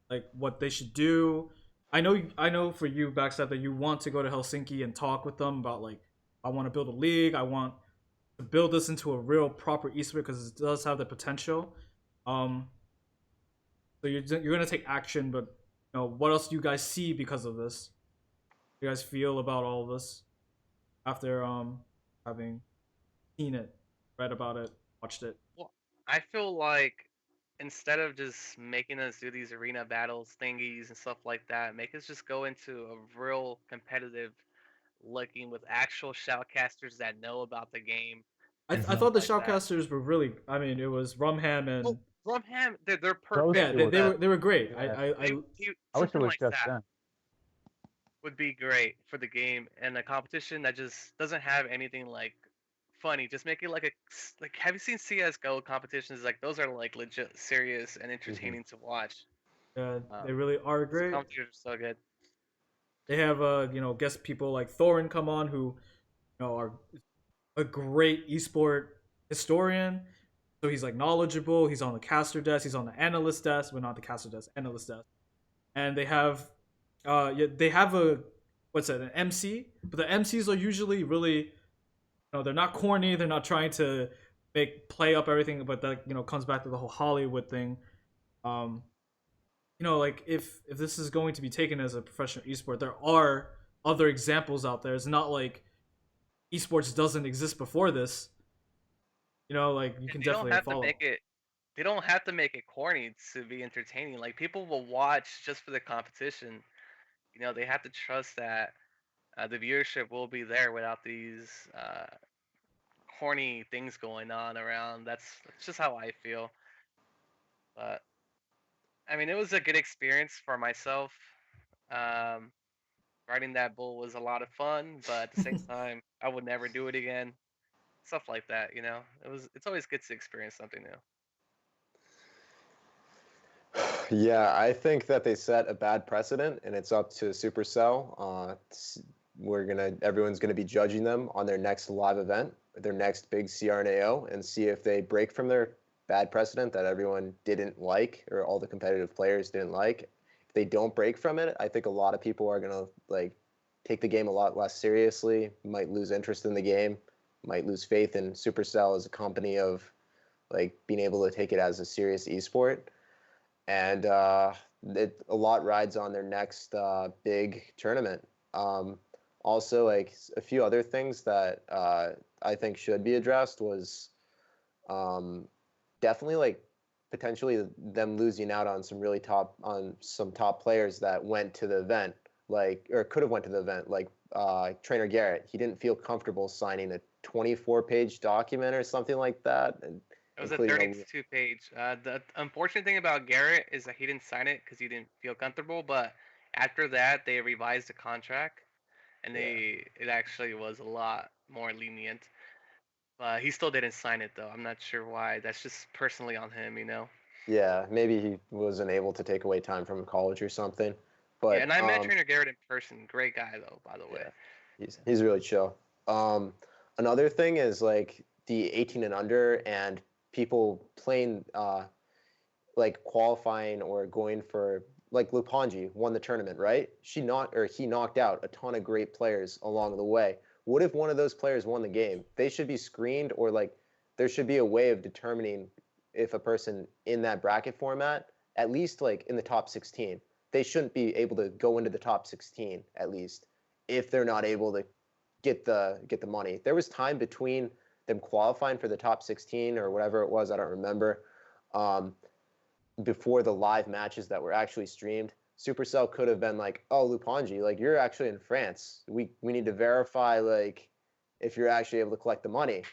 like what they should do? I know for you, Backstab, that you want to go to Helsinki and talk with them about like, I want to build a league. I want to build this into a real proper esport because it does have the potential. Um, so you're gonna take action, but what else do you guys see because of this? Do you guys feel about all of this after having seen it, read about it, watched it? well, I feel like instead of just making us do these arena battles thingies and stuff like that, make us just go into a real competitive looking with actual shoutcasters that know about the game I, and I stuff thought the like that. shoutcasters were really. I mean, it was Rumham Well, and Rumham, they're Those yeah, perfect. two they, were they good. were they were great. Yeah. I wish it Something was like just that them. would be great for the game, and a competition that just doesn't have anything like funny. Just make it like like, have you seen CS:GO competitions? Like those are like legit serious and Mhm. entertaining to watch. they really are The great. competitions are so good. They have guest people like Thorin come on who are a great esport historian. So he's like knowledgeable. He's on the caster desk. He's on the analyst desk, but not the caster desk, analyst desk. And they have a what's that, an MC? But the MCs are usually really, they're not corny. They're not trying to play up everything. But that comes back to the whole Hollywood thing. Um, like if this is going to be taken as a professional esport, there are other examples out there. It's not like esports doesn't exist before this. Like you And can they don't definitely have to follow. make it. They don't have to make it corny to be entertaining. Like people will watch just for the competition. They have to trust that the viewership will be there without these corny things going on around. That's just how I feel. But I mean, it was a good experience for myself. Um, Riding that bull was a lot of fun, but at the same time, I would never do it again. Stuff like that. It's always good to experience something new. Yeah, I think that they set a bad precedent, and it's up to Supercell. Everyone's gonna be judging them on their next live event, their next big CRNAO, and see if they break from their bad precedent that everyone didn't like, or all the competitive players didn't like. If they don't break from it, I think a lot of people are gonna take the game a lot less seriously, might lose interest in the game, might lose faith in Supercell as a company of being able to take it as a serious esport. And a lot rides on their next big tournament. Also, a few other things that I think should be addressed was definitely potentially them losing out on some top players that went to the event, or could have went to the event, Trainer Garrett. He didn't feel comfortable signing a 24-page document or something like that. It was a Including 32 page. The unfortunate thing about Garrett is that he didn't sign it because he didn't feel comfortable. But after that, they revised the contract, and it actually was a lot more lenient. But he still didn't sign it though. I'm not sure why. That's just personally on him. Yeah, maybe he wasn't able to take away time from college or something. Yeah, But and I met Trainer Garrett in person. Great guy though, by the way. yeah, he's really chill. Another thing is the 18 and under and people playing qualifying or going for Lupanji won the tournament, right? He knocked out a ton of great players along the way. What if one of those players won the game? They should be screened, or there should be a way of determining if a person in that bracket format, at least in the top 16, they shouldn't be able to go into the top 16 at least if they're not able to get the money. There was time between them qualifying for the top 16 or whatever it was, I don't remember, before the live matches that were actually streamed. Supercell could have been oh, Lupanji, you're actually in France. We need to verify if you're actually able to collect the money.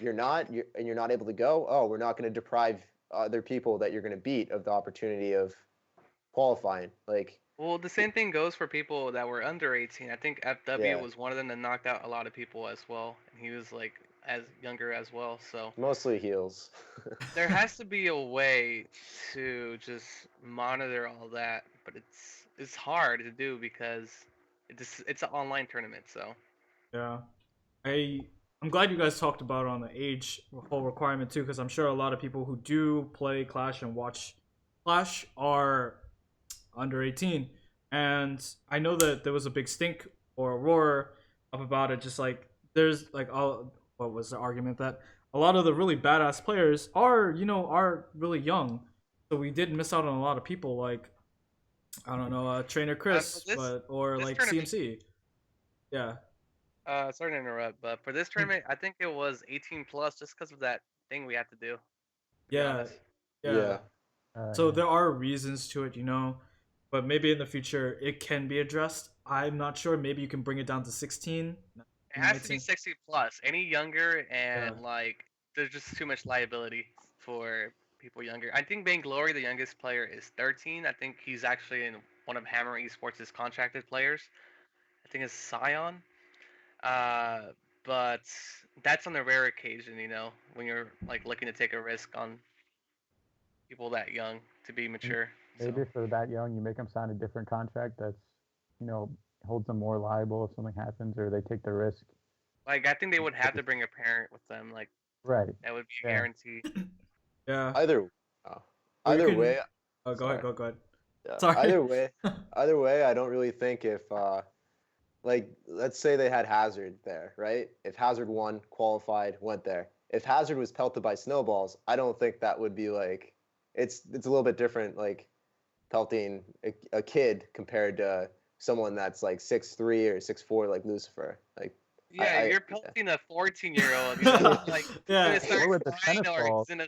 You're not, and you're not able to go. Oh, we're not going to deprive other people that you're going to beat of the opportunity of qualifying. Well, the same thing goes for people that were under 18. I think FW Yeah. was one of them that knocked out a lot of people as well, and he was as younger as well. So Mostly heels. there has to be a way to just monitor all that, but it's hard to do because it's an online tournament. So Yeah, I'm glad you guys talked about it on the age whole requirement too, because I'm sure a lot of people who do play Clash and watch Clash are under 18, and I know that there was a big stink or a roar up about it. Just there's what was the argument that a lot of the really badass players are really young, so we did miss out on a lot of people I don't know, Trainer Chris, or this tournament, CMC. Yeah. sorry to interrupt, but for this tournament, I think it was 18 plus just because of that thing we had to do. To be Yeah. honest. Yeah. Yeah. So there are reasons to it, but maybe in the future it can be addressed. I'm not sure. Maybe you can bring it down to 16. It has to be 60 plus. Any younger and Yeah. there's just too much liability for people younger. I think Banglory, the youngest player, is 13. I think he's actually in one of Hammer Esports' contracted players. I think it's Scion. Uh, but that's on a rare occasion, when you're looking to take a risk on people that young to be mature. Maybe So. if they're that young, you make them sign a different contract that's, holds them more liable if something happens or they take the risk. I think they would have to bring a parent with them. Right. That would be a guarantee. Yeah. Either way. Oh, go ahead. Go ahead. Yeah. Sorry. Either way, I don't really think if let's say they had Hazard there, right? If Hazard won, qualified, went there. If Hazard was pelted by snowballs, I don't think that would be it's a little bit different. pelting a kid compared to someone that's like 6'3" or 6'4" like Lucifer. Like, Yeah, you're pelting a 14-year-old. You know, like Yeah. he's gonna Or with start the crying tennis or ball. he's gonna.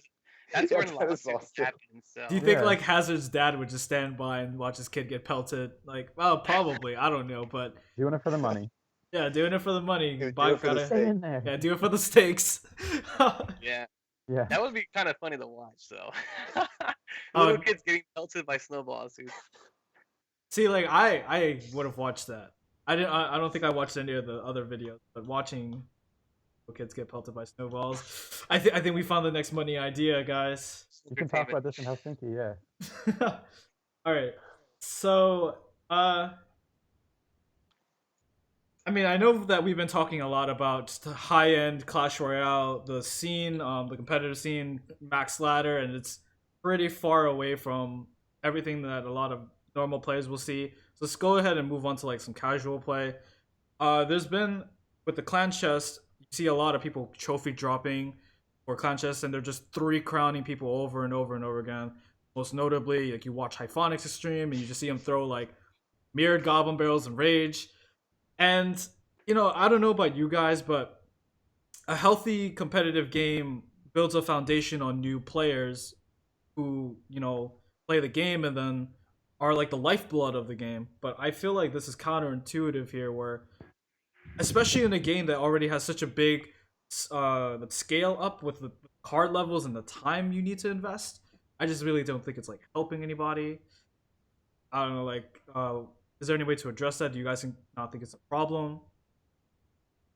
That's Yeah, when tennis balls lawsuits too. happen. So Do you think Yeah. like Hazard's dad would just stand by and watch his kid get pelted? Like, well, probably. I don't know, but Doing it for the money. yeah, doing it for the money. Dude, Buy, do it for the gotta, Stay steak. in there. yeah, do it for the stakes. yeah, Yeah. that would be kind of funny to watch. though. Oh, Little kids getting pelted by snowballs, dude. see, like I would have watched that. I don't think I watched any of the other videos, but watching kids get pelted by snowballs, I think we found the next money idea, guys. You can talk about this in Helsinki, yeah. All right. So, I mean, I know that we've been talking a lot about just the high-end Clash Royale, the scene, the competitive scene, max ladder, and it's pretty far away from everything that a lot of normal players will see. So let's go ahead and move on to like some casual play. There's been with the clan chest, you see a lot of people trophy dropping for clan chest, and they're just 3 crowning people over and over and over again. Most notably, like you watch Hyphonics stream and you just see him throw like mirrored goblin barrels and rage. And, you know, I don't know about you guys, but a healthy competitive game builds a foundation on new players who, you know, play the game and then are like the lifeblood of the game. But I feel like this is counterintuitive here, where, especially in a game that already has such a big scale up with the card levels and the time you need to invest, I just really don't think it's like helping anybody. I don't know, like, is there any way to address that? Do you guys not think it's a problem?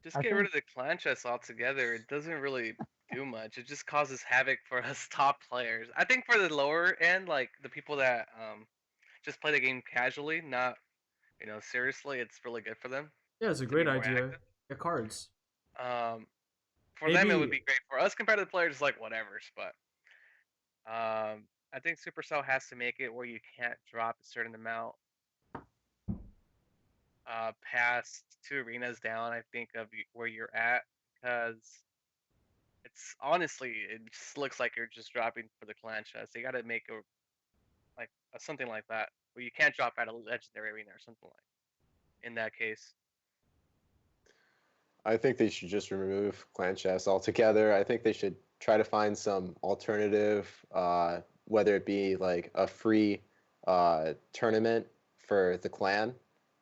Just I get think- rid of the clan chest altogether. It doesn't really do much. It just causes havoc for us top players. I think for the lower end, like the people that just play the game casually, not seriously, it's really good for them Yeah, it's a to great be more idea. active. Get cards. For them, it would Maybe- be great. For us, competitive players, it's like whatever's. But I think Supercell has to make it where you can't drop a certain amount past 2 arenas down. I think of where you're at, because it's honestly it just looks like you're just dropping for the clan chest. They got to make something like that where you can't drop at a legendary arena or something like. In that case, I think they should just remove clan chess altogether. I think they should try to find some alternative, whether it be like a free tournament for the clan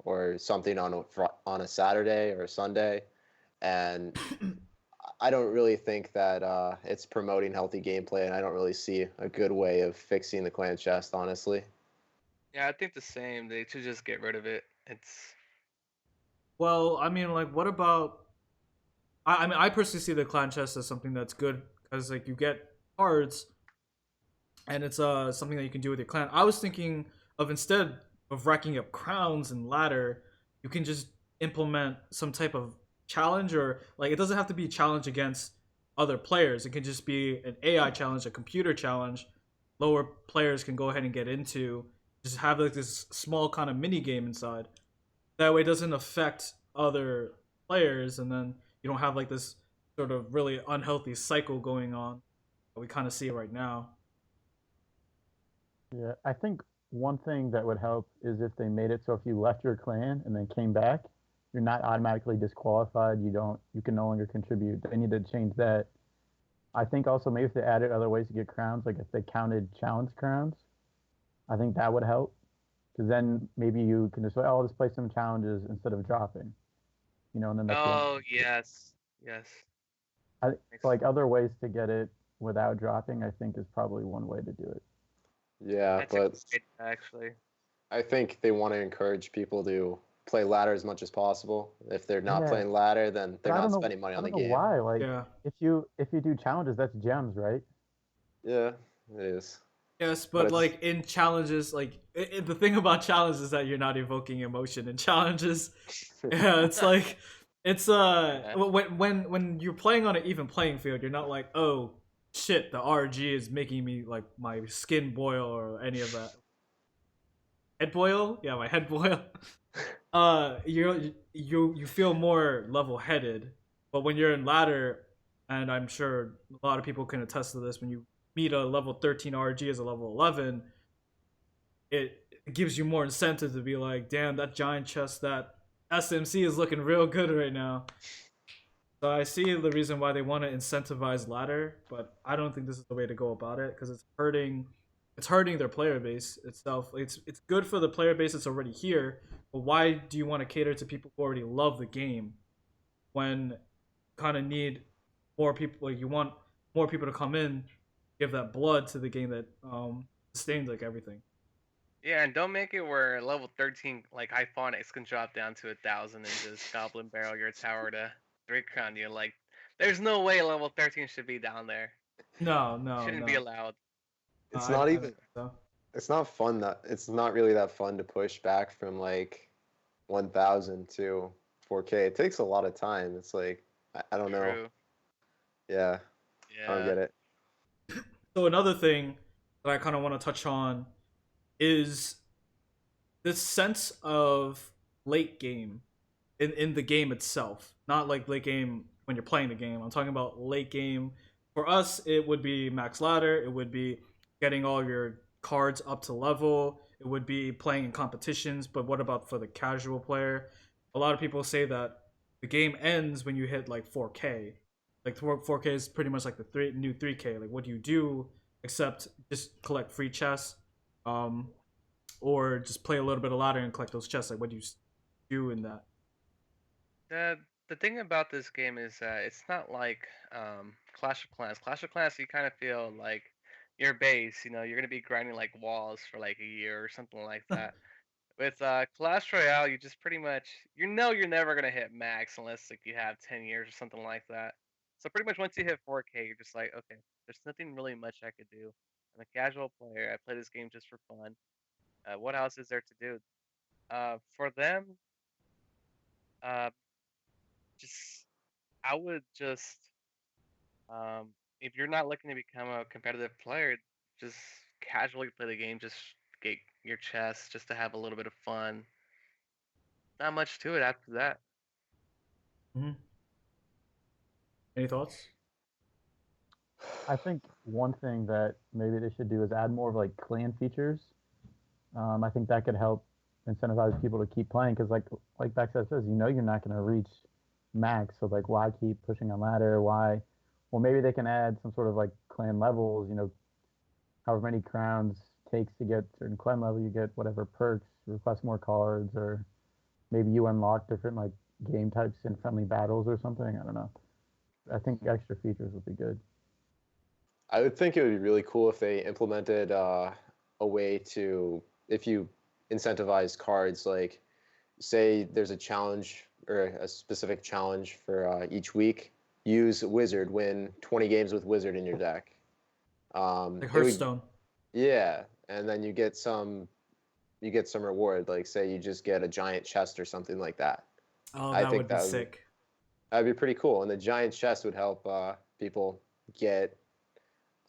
or something on a Saturday or a Sunday. And I don't really think that it's promoting healthy gameplay, and I don't really see a good way of fixing the clan chest, honestly. yeah, I think the same. They should just get rid of it. It's Well, I mean, like, what about? I mean, I personally see the clan chest as something that's good because like you get cards, and it's something that you can do with your clan. I was thinking of, instead of racking up crowns and ladder, you can just implement some type of challenge, or like it doesn't have to be a challenge against other players. It can just be an AI challenge, a computer challenge. Lower players can go ahead and get into. Just have like this small kind of mini game inside. That way, it doesn't affect other players, and then you don't have like this sort of really unhealthy cycle going on that we kind of see right now. Yeah, I think one thing that would help is if they made it so if you left your clan and then came back, you're not automatically disqualified. You can no longer contribute. They need to change that. I think also maybe if they added other ways to get crowns, like if they counted challenge crowns, I think that would help. Because then maybe you can just say, oh, I'll just play some challenges instead of dropping. And then that's yes. like other ways to get it without dropping, I think is probably one way to do it. Yeah, That's but actually. I think they want to encourage people to play ladder as much as possible. If they're not Yeah. playing ladder, then they're But I not don't know- spending money on I the don't know game. why. Like Yeah. if you do challenges, that's gems, right? Yeah, it is. Yes, But but it's- like in challenges, like the thing about challenges is that you're not evoking emotion in challenges. Yeah, it's like it's Yeah. when you're playing on an even playing field, you're not like, oh shit, the RG is making me like my skin boil or any of that. Head boil? Yeah, my head boil. You feel more level headed, but when you're in ladder, and I'm sure a lot of people can attest to this, when you meet a level 13 RG as a level 11, it gives you more incentive to be like, damn, that giant chest, that SMC is looking real good right now. So I see the reason why they want to incentivize ladder, but I don't think this is the way to go about it because it's hurting their player base itself. It's good for the player base that's already here, but why do you want to cater to people who already love the game when kind of need more people? Like you want more people to come in, give that blood to the game that sustains like everything. Yeah, and don't make it where level 13 like Hyphonics can drop down to 1,000 and just goblin barrel your tower to 3 crown you. Like, there's no way level 13 should be down there. No, no, Shouldn't no. be allowed. It's I not don't even. think so. It's not fun. It's not really that fun to push back from like 1,000 to 4K. It takes a lot of time. It's like I don't know. True. Yeah, I don't Yeah. get it. So another thing that I kind of want to touch on is this sense of late game in the game itself, not like late game when you're playing the game. I'm talking about late game. For us, it would be max ladder. It would be getting all your cards up to level. It would be playing in competitions. But what about for the casual player? A lot of people say that the game ends when you hit like 4K. Like 4K is pretty much like the new 3K. Like what do you do except just collect free chests, or just play a little bit of ladder and collect those chests? Like what do you do in that? The thing about this game is that it's not like Clash of Clans. Clash of Clans, you kind of feel like your base. You're gonna be grinding like walls for like a year or something like that. With Clash Royale, you just pretty much you're never gonna hit max unless like you have 10 years or something like that. So pretty much once you hit 4K, you're just like, okay, there's nothing really much I could do. I'm a casual player. I play this game just for fun. What else is there to do? For them, uh, just I would just if you're not looking to become a competitive player, just casually play the game. Just get your chest, just to have a little bit of fun. Not much to it after that. Mm-hmm. Any thoughts? I think one thing that maybe they should do is add more of like clan features. I think that could help incentivize people to keep playing because like Backstabx says, you're not going to reach max, so like why keep pushing on ladder? Why? Well, maybe they can add some sort of like clan levels. However many crowns takes to get certain clan level, you get whatever perks, request more cards, or maybe you unlock different like game types in friendly battles or something. I don't know. I think extra features would be good. I would think it would be really cool if they implemented a way to, if you incentivize cards, like say there's a challenge or a specific challenge for each week, use Wizard, win 20 games with Wizard in your deck. Like Hearthstone. Yeah, and then you get some reward, like say you just get a giant chest or something like that. Oh, I that think would be sick. That'd be pretty cool, and the giant chest would help people get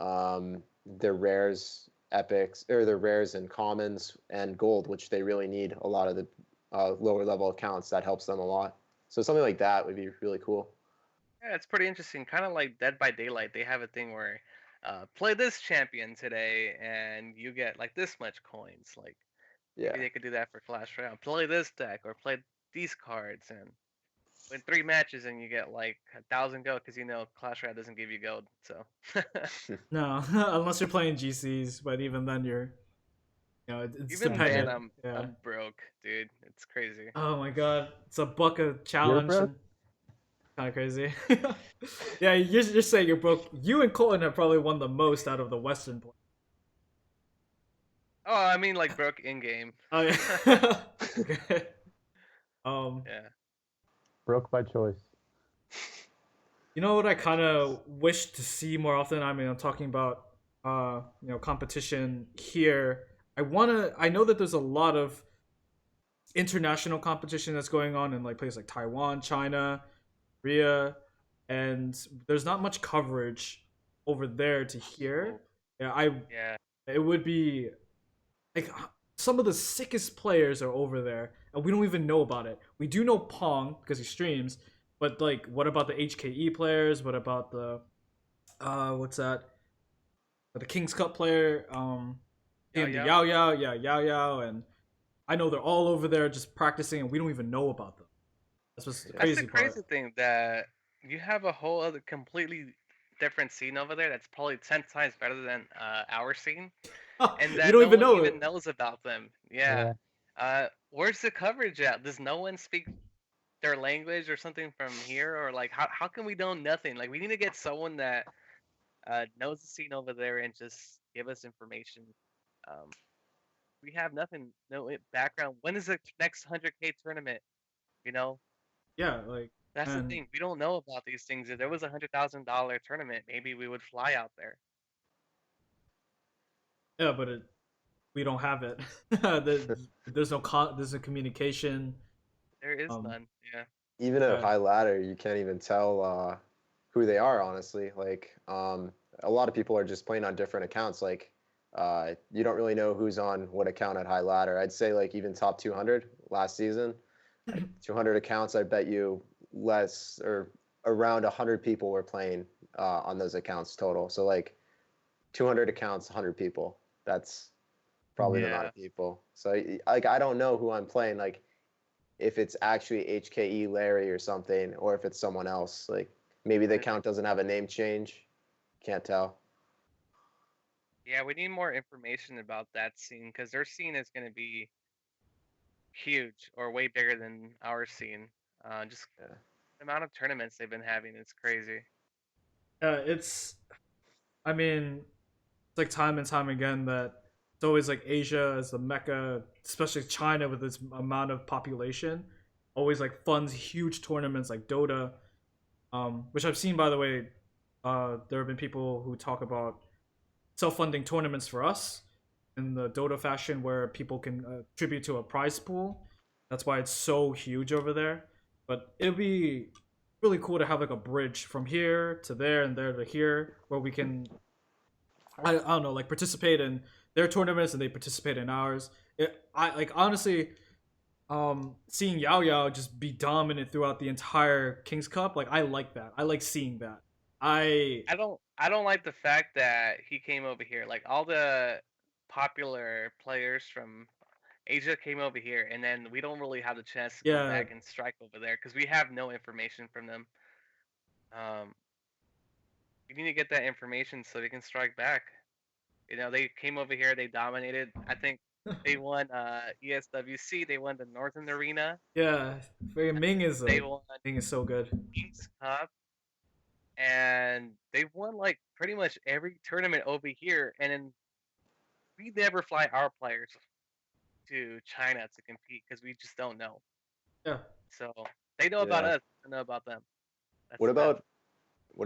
their rares, epics, or their rares and commons and gold, which they really need. A lot of the lower level accounts, that helps them a lot. So something like that would be really cool. Yeah, it's pretty interesting. Kind of like Dead by Daylight. They have a thing where play this champion today and you get like this much coins. Like Yeah. maybe they could do that for Clash Royale. Play this deck or play these cards and win 3 matches and you get like 1,000 gold because Clash Royale doesn't give you gold. So No, unless you're playing GCs, but even then it's even dependent. then, Yeah. I'm broke, dude. It's crazy. Oh my god, it's a buck a You're challenge. broke? Kind of crazy. Yeah, you're saying you're broke. You and Colton have probably won the most out of the Western players. Oh, I mean like broke in game. Oh yeah. Okay. Yeah. Broke by choice. You know what I kind of wish to see more often? I mean, I'm talking about competition here. I know that there's a lot of international competition that's going on in like places like Taiwan, China, Korea, and there's not much coverage over there to here. Yeah. It would be like some of the sickest players are over there, and we don't even know about it. We do know Pong because he streams, but like, what about the HKE players? What about the what's that? The King's Cup player? Him, the Yao. Yao Yao, and I know they're all over there just practicing, and we don't even know about them. That's what's the That's crazy the crazy part. thing, that you have a whole other completely different scene over there that's probably 10 times better than our scene, and You that don't no even one know even it. knows about them. Yeah. Where's the coverage at? Does no one speak their language or something from here? Or like, how can we know nothing? Like, we need to get someone that knows the scene over there and just give us information. Um, we have nothing, no background. When is the next 100K tournament? You know, Yeah, like, that's the and thing. We don't know about these things. If there was $100,000 tournament, maybe we would fly out there. yeah, but we don't have it. There's no communication. There is Um, none. Yeah. Even at yeah, high ladder, you can't even tell who they are, honestly. Like, a lot of people are just playing on different accounts. Like, you don't really know who's on what account at high ladder. I'd say, like, even top 200 last season, 200 accounts, I bet you less or around 100 people were playing on those accounts total. So, like, 200 accounts, 100 people. That's probably the amount Yeah. of people. So, like, I don't know who I'm playing. Like, if it's actually HKE Larry or something, or if it's someone else. Like, maybe the account doesn't have a name change. Can't tell. Yeah, we need more information about that scene, because their scene is going to be huge or way bigger than our scene. Just Yeah. the amount of tournaments they've been having is crazy. it's. I mean, it's like time and time again that it's always like Asia as the mecca, especially China with its amount of population, always like funds huge tournaments like Dota, which I've seen by the way. There have been people who talk about self-funding tournaments for us in the Dota fashion, where people can attribute to a prize pool. That's why it's so huge over there. But it'd be really cool to have like a bridge from here to there and there to here, where we can I don't know, like participate in their tournaments and they participate in ours. I like honestly, seeing Yao Yao just be dominant throughout the entire Kings Cup, like I like that. I like seeing that. I I don't like the fact that he came over here. Like, all the popular players from Asia came over here, and then we don't really have the chance to go yeah back and strike over there because we have no information from them. Um, we need to get that information so they can strike back. You know, they came over here, they dominated. I think they won ESWC, they won the Northern Arena, yeah. they won Ming is so good. Kings Cup, and they won like pretty much every tournament over here. And then we never fly our players to China to compete because we just don't know. Yeah. So they know about Yeah. us, we know about them. That's What the best.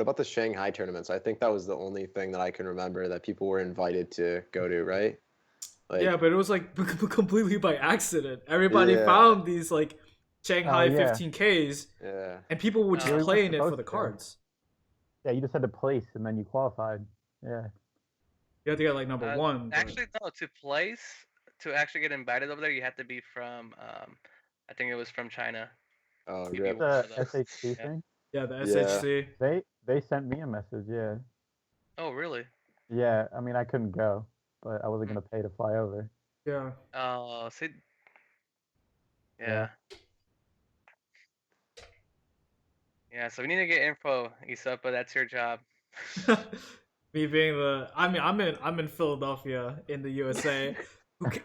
about the Shanghai tournaments? I think that was the only thing that I can remember that people were invited to go to, right? Yeah, Like, but it was like completely by accident. Everybody yeah, found these like Shanghai yeah. 15Ks, yeah. and people would just You play weren't in it for supposed the to. cards. Yeah, you just had to place and then you qualified. Yeah. You have to get like number one. But... Actually, no. To actually get invited over there, you have to be from. I think it was from China. Oh, To be rip. one The of those. SHC Yeah. thing. Yeah, the Yeah. SHC. They sent me a message. Yeah. Oh, really? Yeah. I mean, I couldn't go, but I wasn't gonna pay to fly over. Yeah. Oh, see. Yeah. Yeah. Yeah. So we need to get info, EsoPa. That's your job. Me being the, I mean, I'm in Philadelphia in the USA.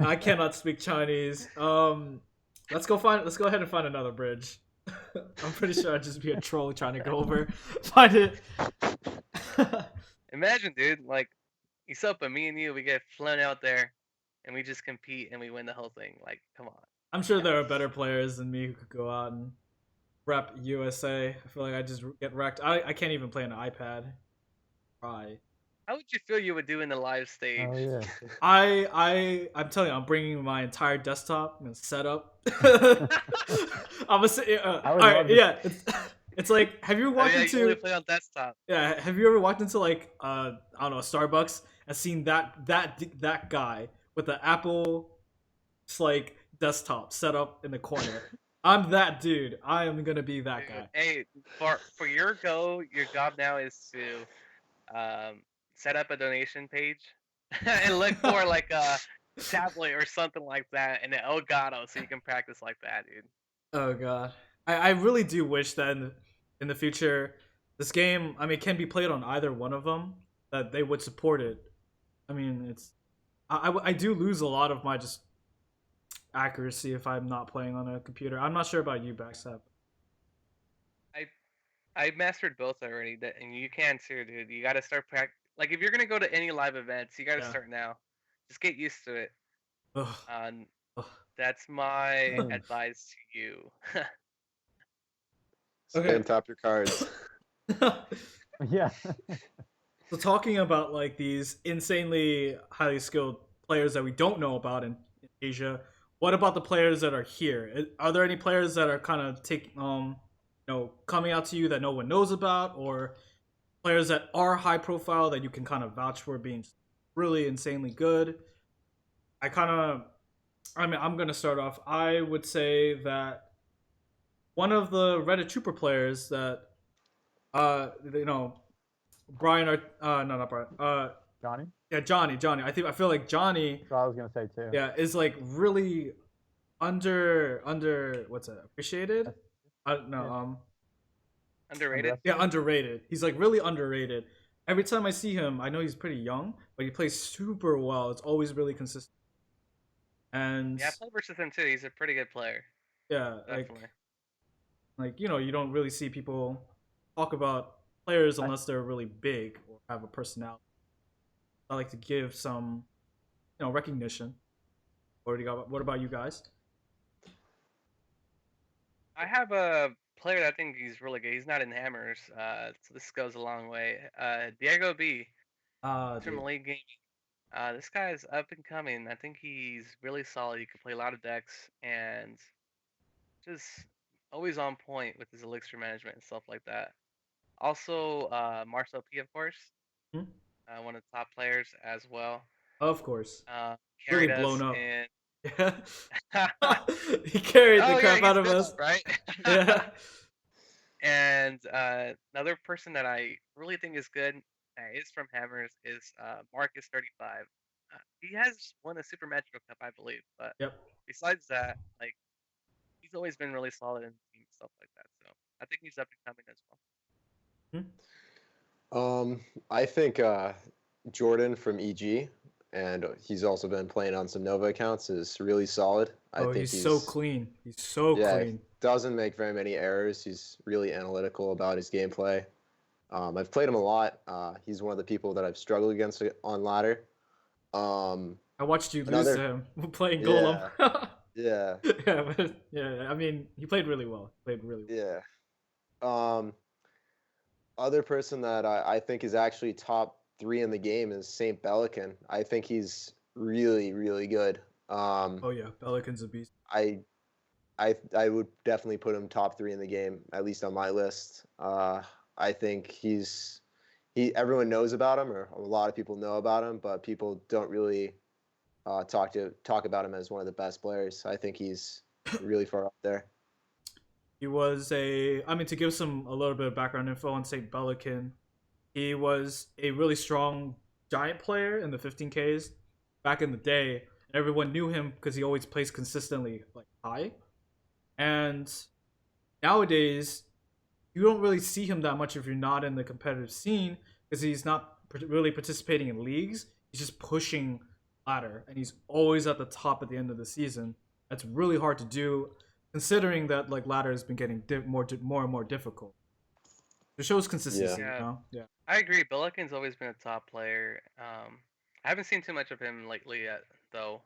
I cannot speak Chinese. Let's go ahead and find another bridge. I'm pretty sure I'd just be a troll trying to go over, find it. Imagine, dude. Like, EsoPa, me and you, we get flown out there, and we just compete and we win the whole thing. Like, come on. I'm sure there are better players than me who could go out and rep USA. I feel like I just get wrecked. I can't even play on an iPad. Try. How would you feel you would do in the live stage? Oh yeah. I'm telling you, I'm bringing my entire desktop and setup. I'm gonna say, all right, yeah. It's like, have you ever walked You into? only play on desktop. Yeah, have you ever walked into like I don't know, a Starbucks and seen that guy with the Apple like desktop set up in the corner? I'm that dude. I am gonna be that guy. Hey, for your job now is to set up a donation page and look for like a tablet or something like that, and then Elgato, so you can practice like that, dude. Oh god, I really do wish that in the future, this game, I mean, can be played on either one of them. That they would support it. I mean, I do lose a lot of my just accuracy if I'm not playing on a computer. I'm not sure about you, Backstab. I mastered both already, and you can too, dude. You got to start Like if you're gonna go to any live events, you got to Yeah. start now. Just get used to it. Ugh. Ugh. That's my Hmm. advice to you. Okay. Spam top your cards. Yeah. So talking about like these insanely highly skilled players that we don't know about in Asia, what about the players that are here? Are there any players that are kind of coming out to you that no one knows about, or players that are high profile that you can kind of vouch for being really insanely good? I'm gonna start off. I would say that one of the Reddit Trooper players that Brian no, not Brian. Johnny? Yeah, Johnny. I feel like Johnny, That's what I was gonna say too. yeah, is like really under what's that? Appreciated? No, Underrated. yeah, underrated. He's like really underrated. Every time I see him, I know he's pretty young, but he plays super well. It's always really consistent. And Yeah, I played versus him too. He's a pretty good player. yeah, Definitely. like you don't really see people talk about players unless they're really big or have a personality. I like to give some recognition. What about you guys? I have a player that I think he's really good. He's not in Hammers, so this goes a long way. Diego B. from Dude. Elite Gaming. This guy is up and coming. I think he's really solid. He can play a lot of decks and just always on point with his elixir management and stuff like that. Also, Marcel P, of course, Hmm? one of the top players as well. Of course. Carried Really blown us up. in. Yeah. He carried the Oh, crap yeah, out of he's us. good, right? Yeah. And another person that I really think is good, is from Hammers, is Marcus35. He has won a Super Magical Cup, I believe, but Yep. besides that, like he's always been really solid in the team, stuff like that. So I think he's up and coming as well. I think Jordan from EG, and he's also been playing on some Nova accounts, is really solid. I think he's so clean. He's so clean. Doesn't make very many errors. He's really analytical about his gameplay. I've played him a lot. He's one of the people that I've struggled against on ladder. I watched you lose to him playing Golem. Yeah. Yeah, I mean, he played really well. Yeah. Other person that I think is actually top 3 in the game is Saint Belican. I think he's really, really good. Oh yeah, Pelican's a beast. I would definitely put him top 3 in the game, at least on my list. I think everyone knows about him, or a lot of people know about him, but people don't really talk about him as one of the best players. I think he's really far up there. He was to give a little bit of background info on St. Belican, he was a really strong giant player in the 15Ks back in the day. Everyone knew him because he always plays consistently like high. And nowadays, you don't really see him that much if you're not in the competitive scene because he's not really participating in leagues. He's just pushing ladder, and he's always at the top at the end of the season. That's really hard to do, considering that like ladder has been getting more and more difficult. It shows consistency. Yeah. Yeah. I agree. Belican's always been a top player. I haven't seen too much of him lately yet, though.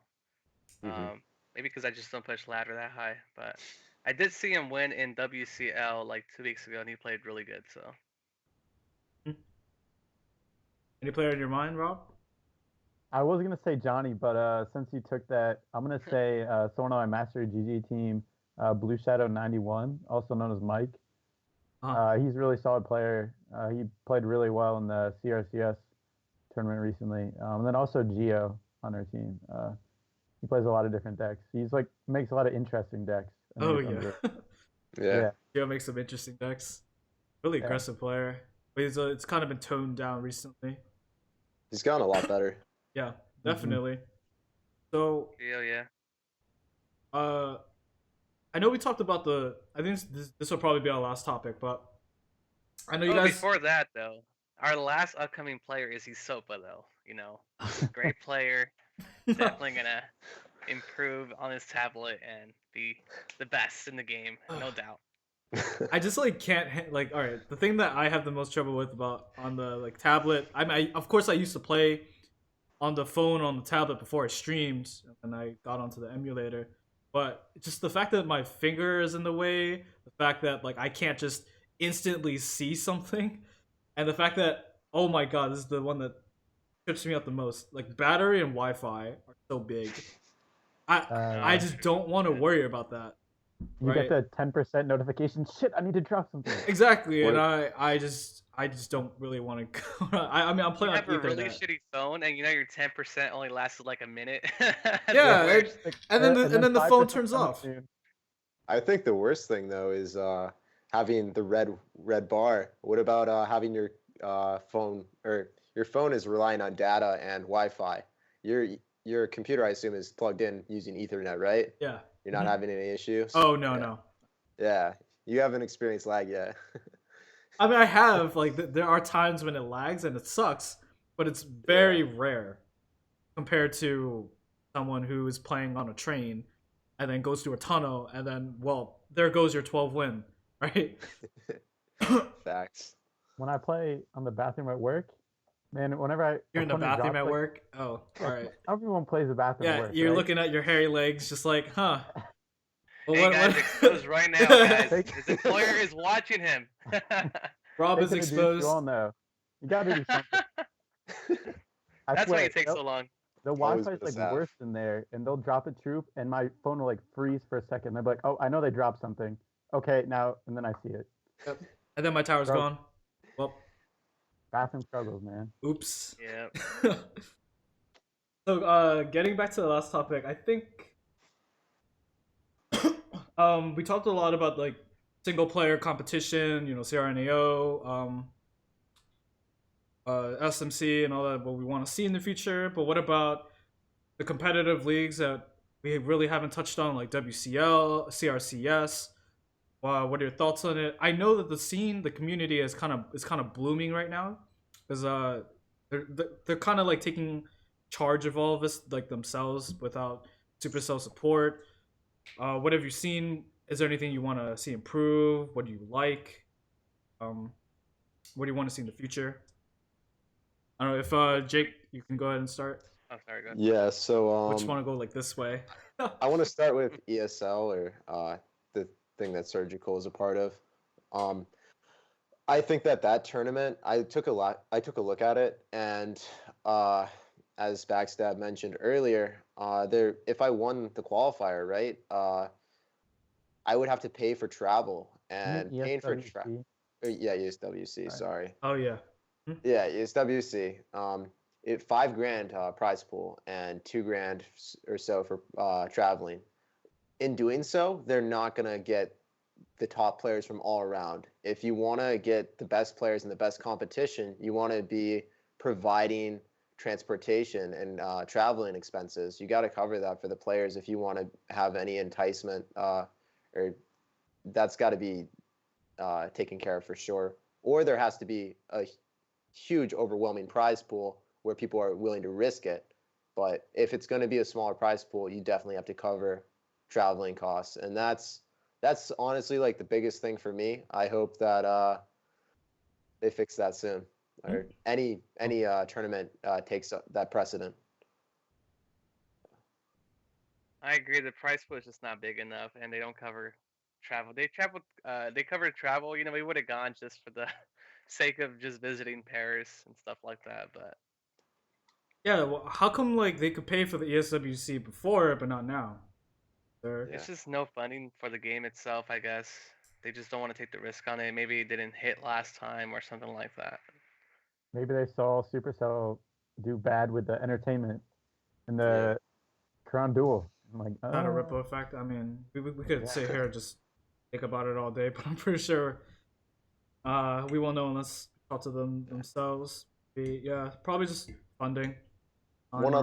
Maybe because I just don't push ladder that high. But I did see him win in WCL like 2 weeks ago, and he played really good. So. Any player in your mind, Rob? I was gonna say Johnny, but since you took that, I'm gonna say someone on my Master GG team, Blue Shadow 91, also known as Mike. He's a really solid player. He played really well in the CRCS tournament recently. And then also Geo on our team. He plays a lot of different decks. He's like makes a lot of interesting decks. Oh yeah. Yeah. Geo makes some interesting decks. Really aggressive player. But it's kind of been toned down recently. He's gotten a lot better. Yeah, definitely. So, Yeah. I know we talked about the. I think this will probably be our last topic, but I know you Oh, guys. before that though, our last upcoming player is EsoPa though. You know, great player, definitely gonna improve on his tablet and be the best in the game, no doubt. I just like can't like. All right, the thing that I have the most trouble with about on the like tablet. I of course I used to play on the phone on the tablet before I streamed, and I got onto the emulator. But just the fact that my finger is in the way, the fact that like I can't just instantly see something, and the fact that oh my god, this is the one that trips me up the most. Like battery and Wi-Fi are so big. I No, just don't want to worry about that. You Right? get the 10% notification. Shit, I need to drop something. Exactly, and What- I just don't really want to go. I mean, I'm you playing on have a really Ethernet. shitty phone, and you know your 10% only lasted like a minute. That's Yeah, the worst. and then the phone 5% turns coming off. soon. I think the worst thing though is having the red bar. What about having your phone or your phone is relying on data and Wi-Fi? Your computer, I assume, is plugged in using Ethernet, right? Yeah. You're not having any issues. Oh no Yeah. no. Yeah, you haven't experienced lag yet. I mean, I have like there are times when it lags and it sucks, but it's very rare compared to someone who is playing on a train and then goes through a tunnel and then well there goes your 12 win, right? Facts. When I play on the bathroom at work, man, whenever You're in the opponent bathroom drops, at like, work. Oh, all right. everyone plays the bathroom at Yeah, work. you're right? looking at your hairy legs, just like, huh? Well, Hey guys, exposed right now, guys. His employer is watching him. Rob is Taking a douche, exposed. you all know. You gotta do something. I That's why swear, it takes so long. the Always Wi-Fi is been a like sap. worse in there, and they'll drop a troop, and my phone will like freeze for a second. They'll be like, "Oh, I know they dropped something. Okay, now," and then I see it. Yep. And then my tower's Bro. gone. Well, Bathroom struggles, man. oops. Yeah. So, getting back to the last topic, I think we talked a lot about like single player competition, you know, CRNAO, SMC, and all that. What we want to see in the future. But what about the competitive leagues that we really haven't touched on, like WCL, CRCS? What are your thoughts on it? I know that the scene, the community is kind of blooming right now, because they're kind of like taking charge of all of this like themselves without Supercell support. What have you seen? Is there anything you want to see improve? What do you like? What do you want to see in the future? I don't know if Jake, you can go ahead and start. Oh, sorry, go ahead. Yeah. So Which want to go like this way? I want to start with ESL or the thing that Surgical is a part of. I think that tournament, I took a look at it, and as Backstab mentioned earlier, if I won the qualifier, right, I would have to pay for travel and paying for travel. Yeah, ESWC. Sorry. Oh yeah. Yeah, ESWC. It $5,000 prize pool and $2,000 or so for traveling. In doing so, they're not gonna get the top players from all around. If you want to get the best players in the best competition, you want to be providing transportation and traveling expenses. You got to cover that for the players if you want to have any enticement, or that's got to be taken care of for sure. Or there has to be a huge, overwhelming prize pool where people are willing to risk it. But if it's going to be a smaller prize pool, you definitely have to cover traveling costs, and that's honestly like the biggest thing for me. I hope that they fix that soon, or any tournament takes that precedent. I agree. The price pool is just not big enough, and they don't cover travel. They covered travel. You know, we would have gone just for the sake of just visiting Paris and stuff like that. But Yeah. Well, how come like they could pay for the ESWC before but not now? it's just no funding for the game itself. I guess they just don't want to take the risk on it. Maybe it didn't hit last time or something like that. Maybe they saw Supercell do bad with the entertainment and the Crown Duel. I'm like, Not a ripple effect. I mean, we could sit here and just think about it all day, but I'm pretty sure we won't know unless talk to them themselves. Yeah, probably just funding. One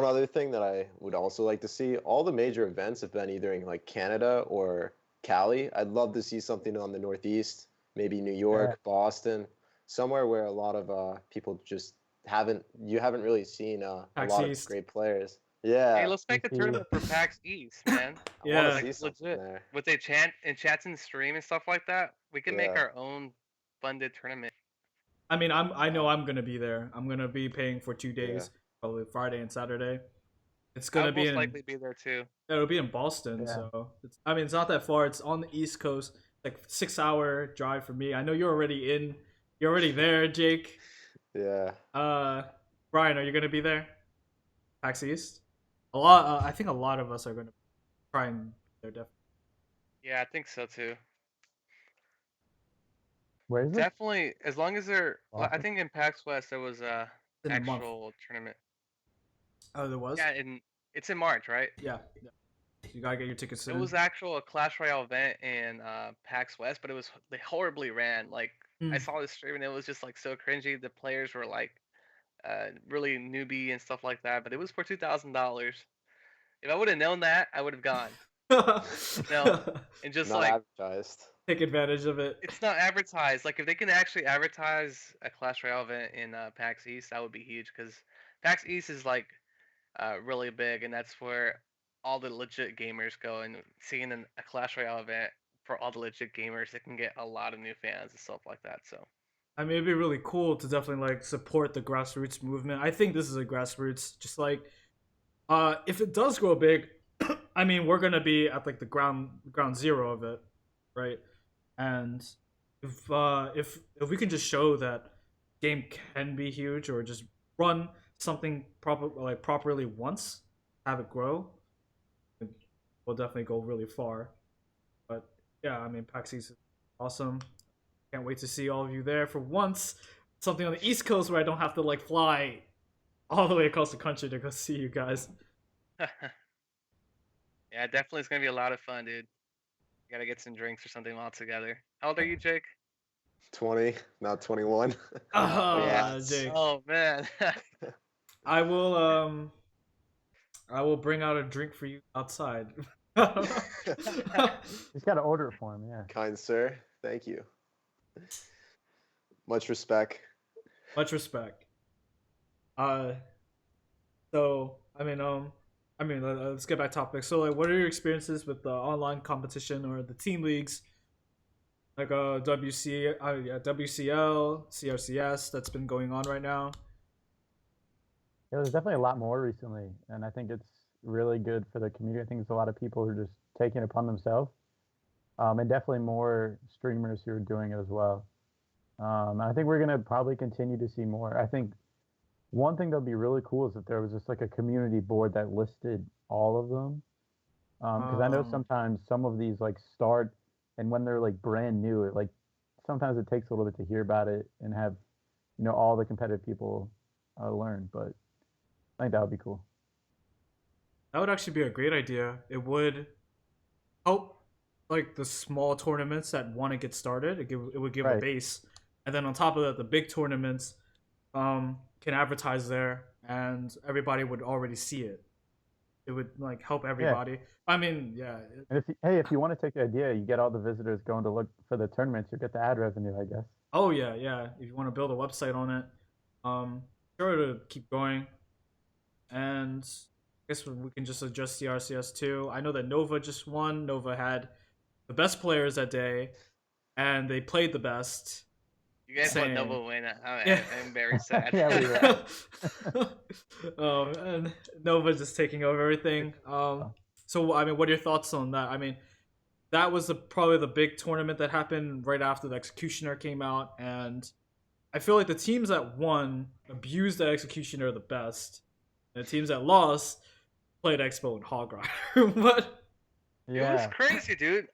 other thing that I would also like to see, all the major events have been either in like Canada or Cali. I'd love to see something on the Northeast, maybe New York, Boston, somewhere where a lot of people just haven't really seen a PAX lot of East. great players. Hey, Yeah, let's make a tournament for PAX East, man. I want Yeah. to see something Legit. there. With the chats and stream and stuff like that, we can make Yeah. our own funded tournament. I mean, I know I'm gonna be there. I'm gonna be paying for 2 days, Yeah. probably Friday and Saturday. It's I'll gonna be most in. likely be there too. It'll be in Boston, Yeah. so I mean, it's not that far. It's on the East Coast, like 6 hour drive for me. I know you're already in. You're already there, Jake. Yeah. Brian, are you gonna be there? PAX East. A lot. I think a lot of us are gonna try and be there. Definitely. Yeah, I think so too. Where is it? Definitely, as long as they're. Well, I Boston? think in PAX West there was a In a month. actual tournament. Oh, there was. Yeah, it's in March, right? Yeah. Yeah. So you gotta get your tickets It soon. was actual a Clash Royale event in PAX West, but they horribly ran. Like I Mm. saw this stream and it was just like so cringy. The players were like really newbie and stuff like that, but it was for $2,000. If I would have known that, I would have gone. No, and just Not like advertised. Take advantage of it. it's not advertised. Like if they can actually advertise a Clash Royale event in PAX East, that would be huge because PAX East is like really big, and that's where all the legit gamers go. And seeing a Clash Royale event for all the legit gamers, it can get a lot of new fans and stuff like that. So I mean, it'd be really cool to definitely like support the grassroots movement. I think this is a grassroots, just like, if it does grow big, I mean, we're gonna be at like the ground zero of it, right? And if we can just show that game can be huge, or just run something properly once, have it grow, we'll definitely go really far. But yeah, I mean, PAX East is awesome. Can't wait to see all of you there for once. Something on the East Coast where I don't have to like fly all the way across the country to go see you guys. yeah, definitely it's gonna be a lot of fun, dude. You gotta get some drinks or something all together. How old are you, Jake? 20, not 21. Oh, Yes. Jake. Oh man. I will bring out a drink for you outside. Just gotta order it for him. Yeah. Kind sir, thank you. Much respect. Much respect. So let's get back to topic. So, like, what are your experiences with the online competition or the team leagues, like WCL, CRCS that's been going on right now? Yeah, there's definitely a lot more recently, and I think it's really good for the community. I think there's a lot of people who are just taking it upon themselves, and definitely more streamers who are doing it as well. I think we're gonna probably continue to see more. I think one thing that'd be really cool is if there was just like a community board that listed all of them, because I know sometimes some of these like start, and when they're like brand new, it like sometimes it takes a little bit to hear about it and have all the competitive people learn. But I think that would be cool. That would actually be a great idea. It would help like the small tournaments that want to get started. It would give a Right. base, and then on top of that, the big tournaments can advertise there, and everybody would already see it. It would like help everybody. I mean, yeah. And if you want to take the idea, you get all the visitors going to look for the tournaments, you get the ad revenue, I guess. Oh yeah, yeah. If you want to build a website on it, sure to keep going. And I guess we can just adjust CRCS too. I know that Nova just won. Nova had the best players that day, and they played the best. You guys Same. let Nova win. Yeah. I'm very sad. Yeah, we were. And Nova just taking over everything. So I mean, what are your thoughts on that? I mean, that was probably the big tournament that happened right after the Executioner came out, and I feel like the teams that won abused the Executioner the best, and the teams that lost played Expo and Hog Rider. But It was crazy, dude.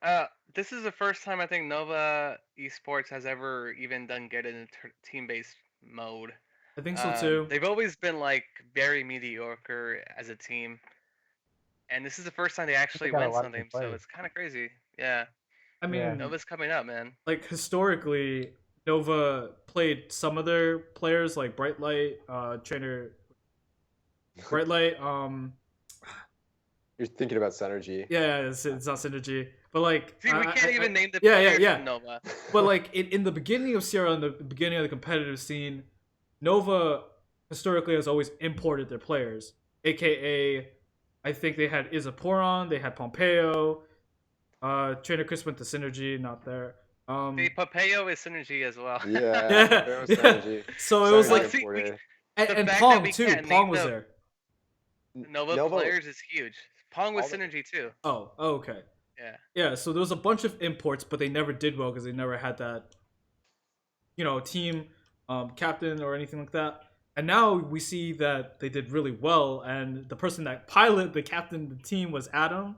This is the first time I think Nova Esports has ever even done good in a team-based mode. I think so too. They've always been like very mediocre as a team, and this is the first time they actually got a win lot of something. good So players. it's kind of crazy. Yeah, I mean, Yeah. Nova's coming up, man. like historically, Nova played some of their players like Bright Light, trainer Bright Light. You're thinking about Synergy. Yeah, it's not synergy, but like See, we can't even name the yeah, players yeah. from Nova. But like in the beginning of CRL, in the beginning of the competitive scene, Nova historically has always imported their players, aka I think they had Izaporon, they had Pompeo, Trainer Chris went to Synergy, not there. See, Papeo is synergy as well. Yeah, Yeah, there was yeah. Synergy. So it was Synergy like, Like, see, imported. and the fact that Pong we too. can't Pong name was the- there. Nova players is huge. Pong was All the- synergy too. Oh, okay. Yeah. Yeah, so there was a bunch of imports, but they never did well because they never had that, team captain or anything like that. And now we see that they did really well, and the person that piloted the captain of the team was Adam,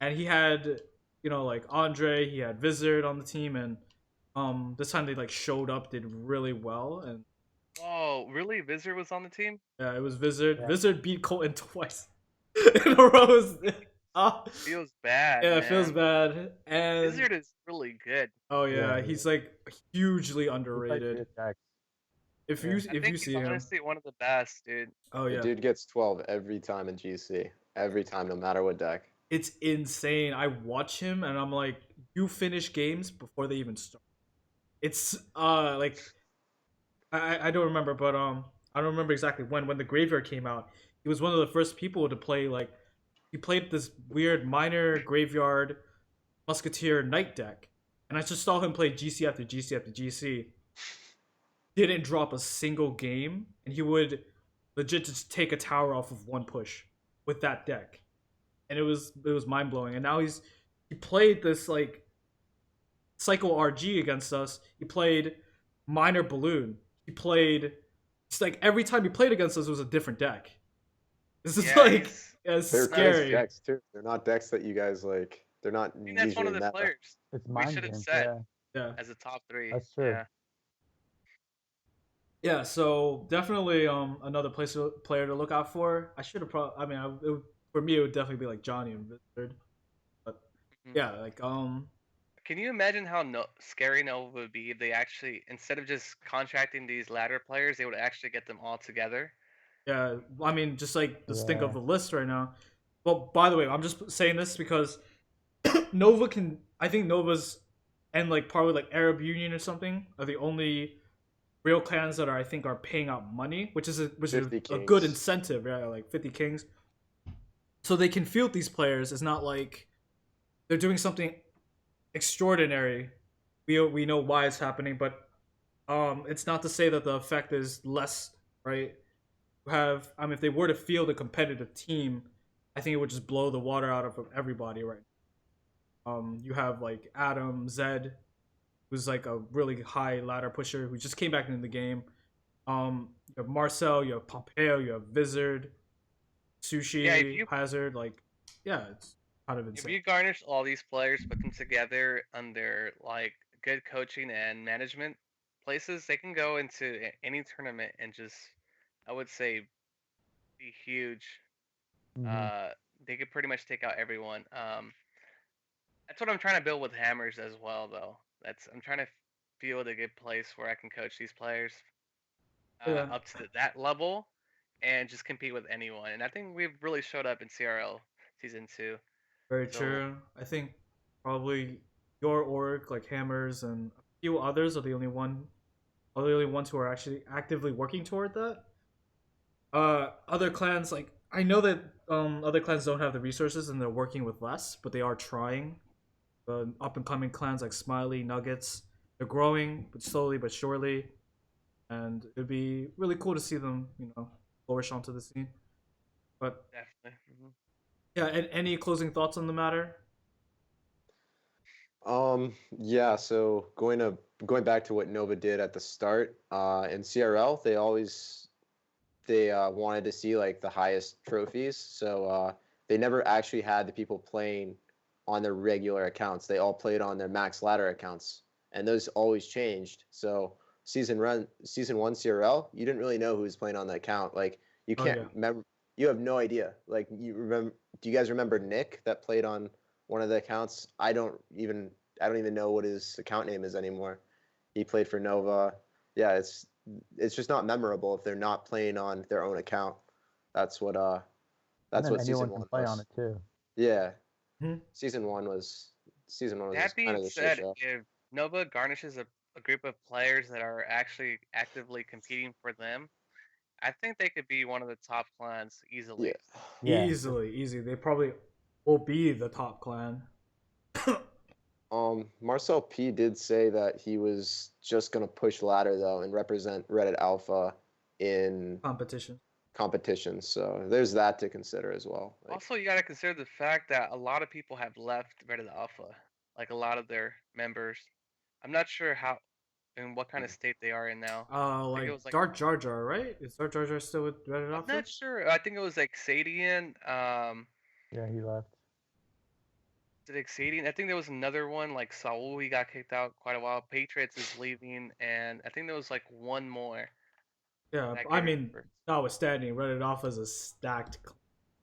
and he had, like Andre, he had Wizard on the team, and this time they like showed up, did really well, and Oh, really? Wizard was on the team? yeah, it was Wizard. Yeah. Wizard beat Colton twice in a row. Feels bad. Yeah, man. it feels bad, and Wizard is really good. oh yeah, Yeah. he's like hugely He plays underrated. good decks. If Yeah. you I if think you he's see him, honestly one of the best, dude. oh The yeah, dude gets 12 every time in GC. Every time, no matter what deck. it's insane. I watch him and I'm like, you finish games before they even start. It's like I don't remember, but I don't remember exactly when the graveyard came out. He was one of the first people to play like he played this weird minor graveyard musketeer knight deck, and I just saw him play GC after GC after GC. Didn't drop a single game, and he would legit just take a tower off of one push with that deck, and it was mind blowing. And now he played this like Cycle RG against us. He played Minor Balloon. He played. It's like every time he played against us was a different deck. This is Yeah, like he's- it's They're scary. nice decks too. They're not decks that you guys like. They're not I think that's one of usually the meta. players It's we mind should have games. said Yeah. Yeah, as a top 3. That's true. Yeah. yeah. So definitely another player to look out for. I should have probably. I mean, for me it would definitely be like Johnny and Wizard. But Mhm. yeah, like Can you imagine how scary Nova would be if they actually, instead of just contracting these ladder players, they would actually get them all together? Yeah, I mean, just like just think of Yeah. the list right now. Well, by the way, I'm just saying this because Nova can. I think Nova's and like probably like Arab Union or something are the only real clans that I think are paying out money, which is a 50 a good kings. incentive, yeah, like 50 kings. So they can field these players. It's not like they're doing something extraordinary. We know why it's happening, but it's not to say that the effect is less, right? If they were to field a competitive team, I think it would just blow the water out of everybody, right? You have like Adam, Zed, who's like a really high ladder pusher who just came back into the game. You have Marcel, you have Pompeo, you have Wizard, Sushi, Yeah, Hazard. Like, yeah, it's kind of If insane. you garnish all these players, put them together under like good coaching and management places, they can go into any tournament and just, I would say, be huge. Mhm. They could pretty much take out everyone. That's what I'm trying to build with hammers as well, though. I'm trying to field a good place where I can coach these players Yeah. up to that level and just compete with anyone. And I think we've really showed up in CRL season 2. Very So- true. I think probably your org, like Hammers, and a few others are the only ones who are actually actively working toward that. Other clans, like I know that other clans don't have the resources and they're working with less, but they are trying. The up and coming clans like Smiley, Nuggets, they're growing, but slowly but surely, and it'd be really cool to see them, flourish onto the scene. But Definitely. yeah, and any closing thoughts on the matter? Yeah, so going back to what Nova did at the start, in CRL, they wanted to see like the highest trophies. So they never actually had the people playing on their regular accounts. They all played on their max ladder accounts, and those always changed. So season 1 CRL, you didn't really know who was playing on the account. Like you Oh, can't yeah. remember. You have no idea. Like you remember? Do you guys remember Nick that played on one of the accounts? I don't even know what his account name is anymore. He played for Nova. Yeah, it's just not memorable if they're not playing on their own account. That's what And that's then what anyone season can one play was. on it too. Yeah, Mhm. season one was That just kind being of a shit said, show. if Nova garnishes a group of players that are actually actively competing for them, I think they could be one of the top clans easily. Yeah. Yeah. Easy. They probably will be the top clan. Marcel P did say that he was just gonna push ladder though and represent Reddit Alpha in Competition. competitions. So there's that to consider as well. Like, Also, you got to consider the fact that a lot of people have left Reddit Alpha, like a lot of their members. I'm not sure how in what kind of state they are in now. think it Like was like Dark Jar Jar, right? Is Dark Jar Jar still with Reddit I'm Alpha? not sure. I think it was like Xadian. Yeah, he left. Did Xadian? I think there was another one like Saul. He got kicked out quite a while. Patriots is leaving, and I think there was like one more. Yeah, that I I can't mean, remember. notwithstanding, Reddit Alpha is a stacked.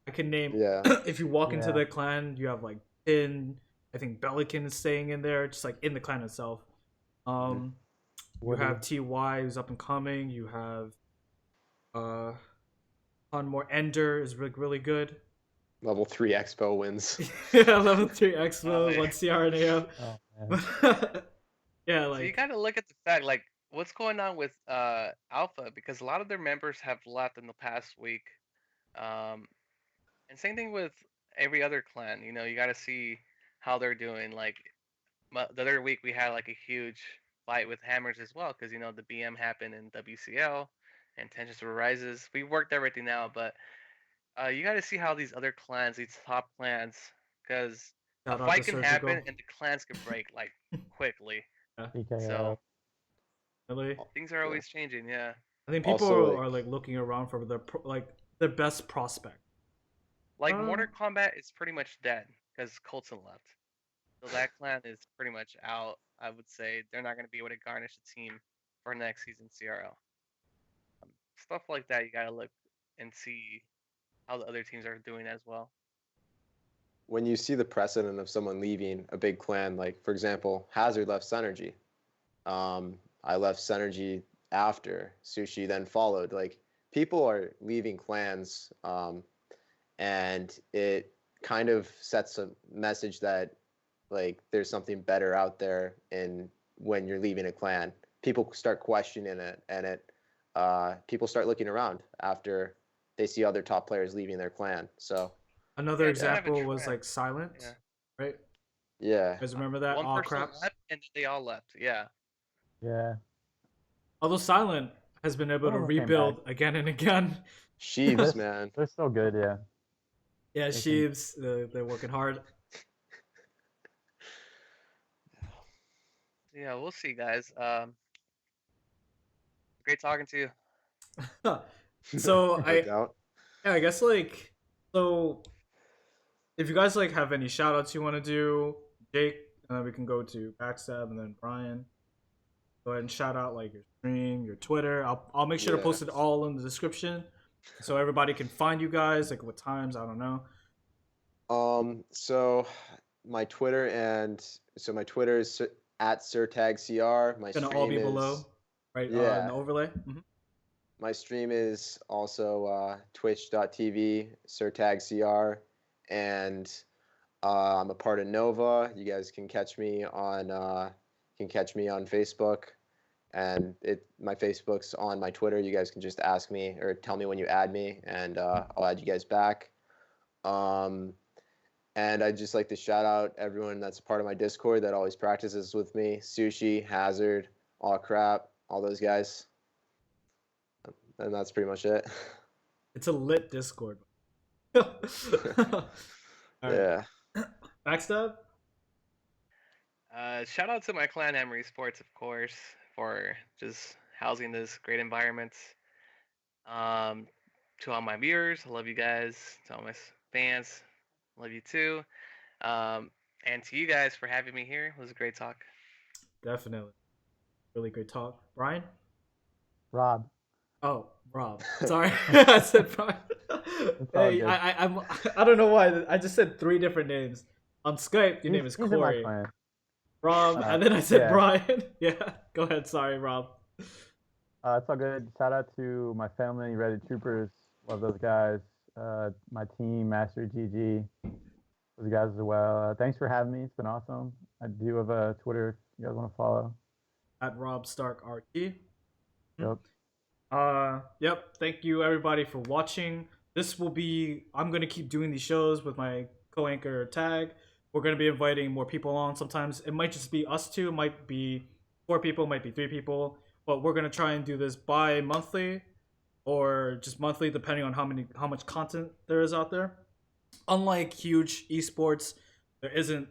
I can name. yeah, If you walk into Yeah. the clan, you have like Tin. I think Belican is staying in there, just like in the clan itself. You Woody. have Ty who's up and coming. You have on more Ender is really good. level 3 Expo wins. Yeah, level 3 Expo, Oh, yeah. 1 CRNAO. Oh, man. Yeah, So you like got to look at the fact, like, what's going on with Alpha, because a lot of their members have left in the past week. And same thing with every other clan. You know, you got to see how they're doing. Like the other week, we had like a huge fight with Hammers as well, because you know the BM happened in WCL, and tensions were rises. We worked everything out, but you got to see how these other clans, these top clans, because a shout out fight to can Surgical. happen and the clans can break like quickly. PKO. So Really, things are always changing. Yeah. I think people Also, like- are like looking around for their best prospect. Like Mortal Kombat is pretty much dead because Colton left. So that clan is pretty much out. I would say they're not going to be able to garnish a team for next season CRL. Stuff like that, you got to look and see how the other teams are doing as well. When you see the precedent of someone leaving a big clan, like for example, Hazard left Synergy. I left Synergy after Sushi then followed. Like people are leaving clans, and it kind of sets a message that like there's something better out there. And when you're leaving a clan, people start questioning it, and people start looking around after they see other top players leaving their clan. So Another Yeah, it's kind of a example was trend. like Silent, Yeah. right? yeah, You guys remember that? One All person craps. left and they all left. Yeah. Yeah. Although Silent has been able to Some of them came rebuild again and again. Sheaves, man. They're still good, yeah. Yeah, can- Sheaves, they're working hard. Yeah, we'll see, guys. Great talking to you. So No I doubt. guess like so if you guys like have any shout outs you want to do, Jake, we can go to Backstab and then Brian. Go ahead and shout out like your stream, your Twitter. I'll make sure to Yeah. post it all in the description so everybody can find you guys, like what times, I don't know. So my Twitter is at SirTagCR. My It's gonna stream all be is below, right? In Yeah. the overlay. Mhm. my stream is also twitch.tv SirTagCR, and I'm a part of Nova. You guys can catch me on Facebook, and my Facebook's on my Twitter. You guys can just ask me or tell me when you add me, and I'll add you guys back. And I'd just like to shout out everyone that's part of my Discord that always practices with me: Sushi, Hazard, All Crap, all those guys. And that's pretty much it. It's a lit Discord. All right. Yeah. Backstab? Shout out to my clan Emery Sports, of course, for just housing this great environment. To all my viewers, I love you guys. To all my fans, love you too. And to you guys for having me here. It was a great talk. Definitely. Really great talk. Brian? Rob. Oh, Rob. Sorry. I said Brian. all Hey, good. I don't know why. I just said 3 different names. On Skype, your name is He's in my Corey. clan. Rob, and then I said yeah. Brian. Yeah, go ahead. Sorry, Rob. It's all good. Shout out to my family, Reddit Troopers. Love those guys. My team, Master GG. Those guys as well. Thanks for having me. It's been awesome. I do have a Twitter if you guys want to follow. At Rob Stark RT. Yep. Yep. Thank you everybody for watching. This will be. I'm gonna keep doing these shows with my co-anchor Tag. We're gonna be inviting more people on. Sometimes it might just be us two. It might be 4 people. It might be 3 people. But we're gonna try and do this bi-monthly or just monthly, depending on how much content there is out there. Unlike huge esports, there isn't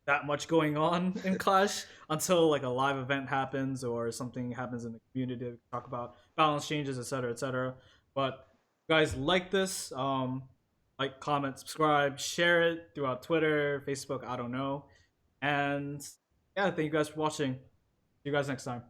that much going on in Clash until like a live event happens or something happens in the community. We talk about balance changes, etc., etc. But guys, like this, like, comment, subscribe, share it throughout Twitter, Facebook, I don't know. And yeah, thank you guys for watching. See you guys next time.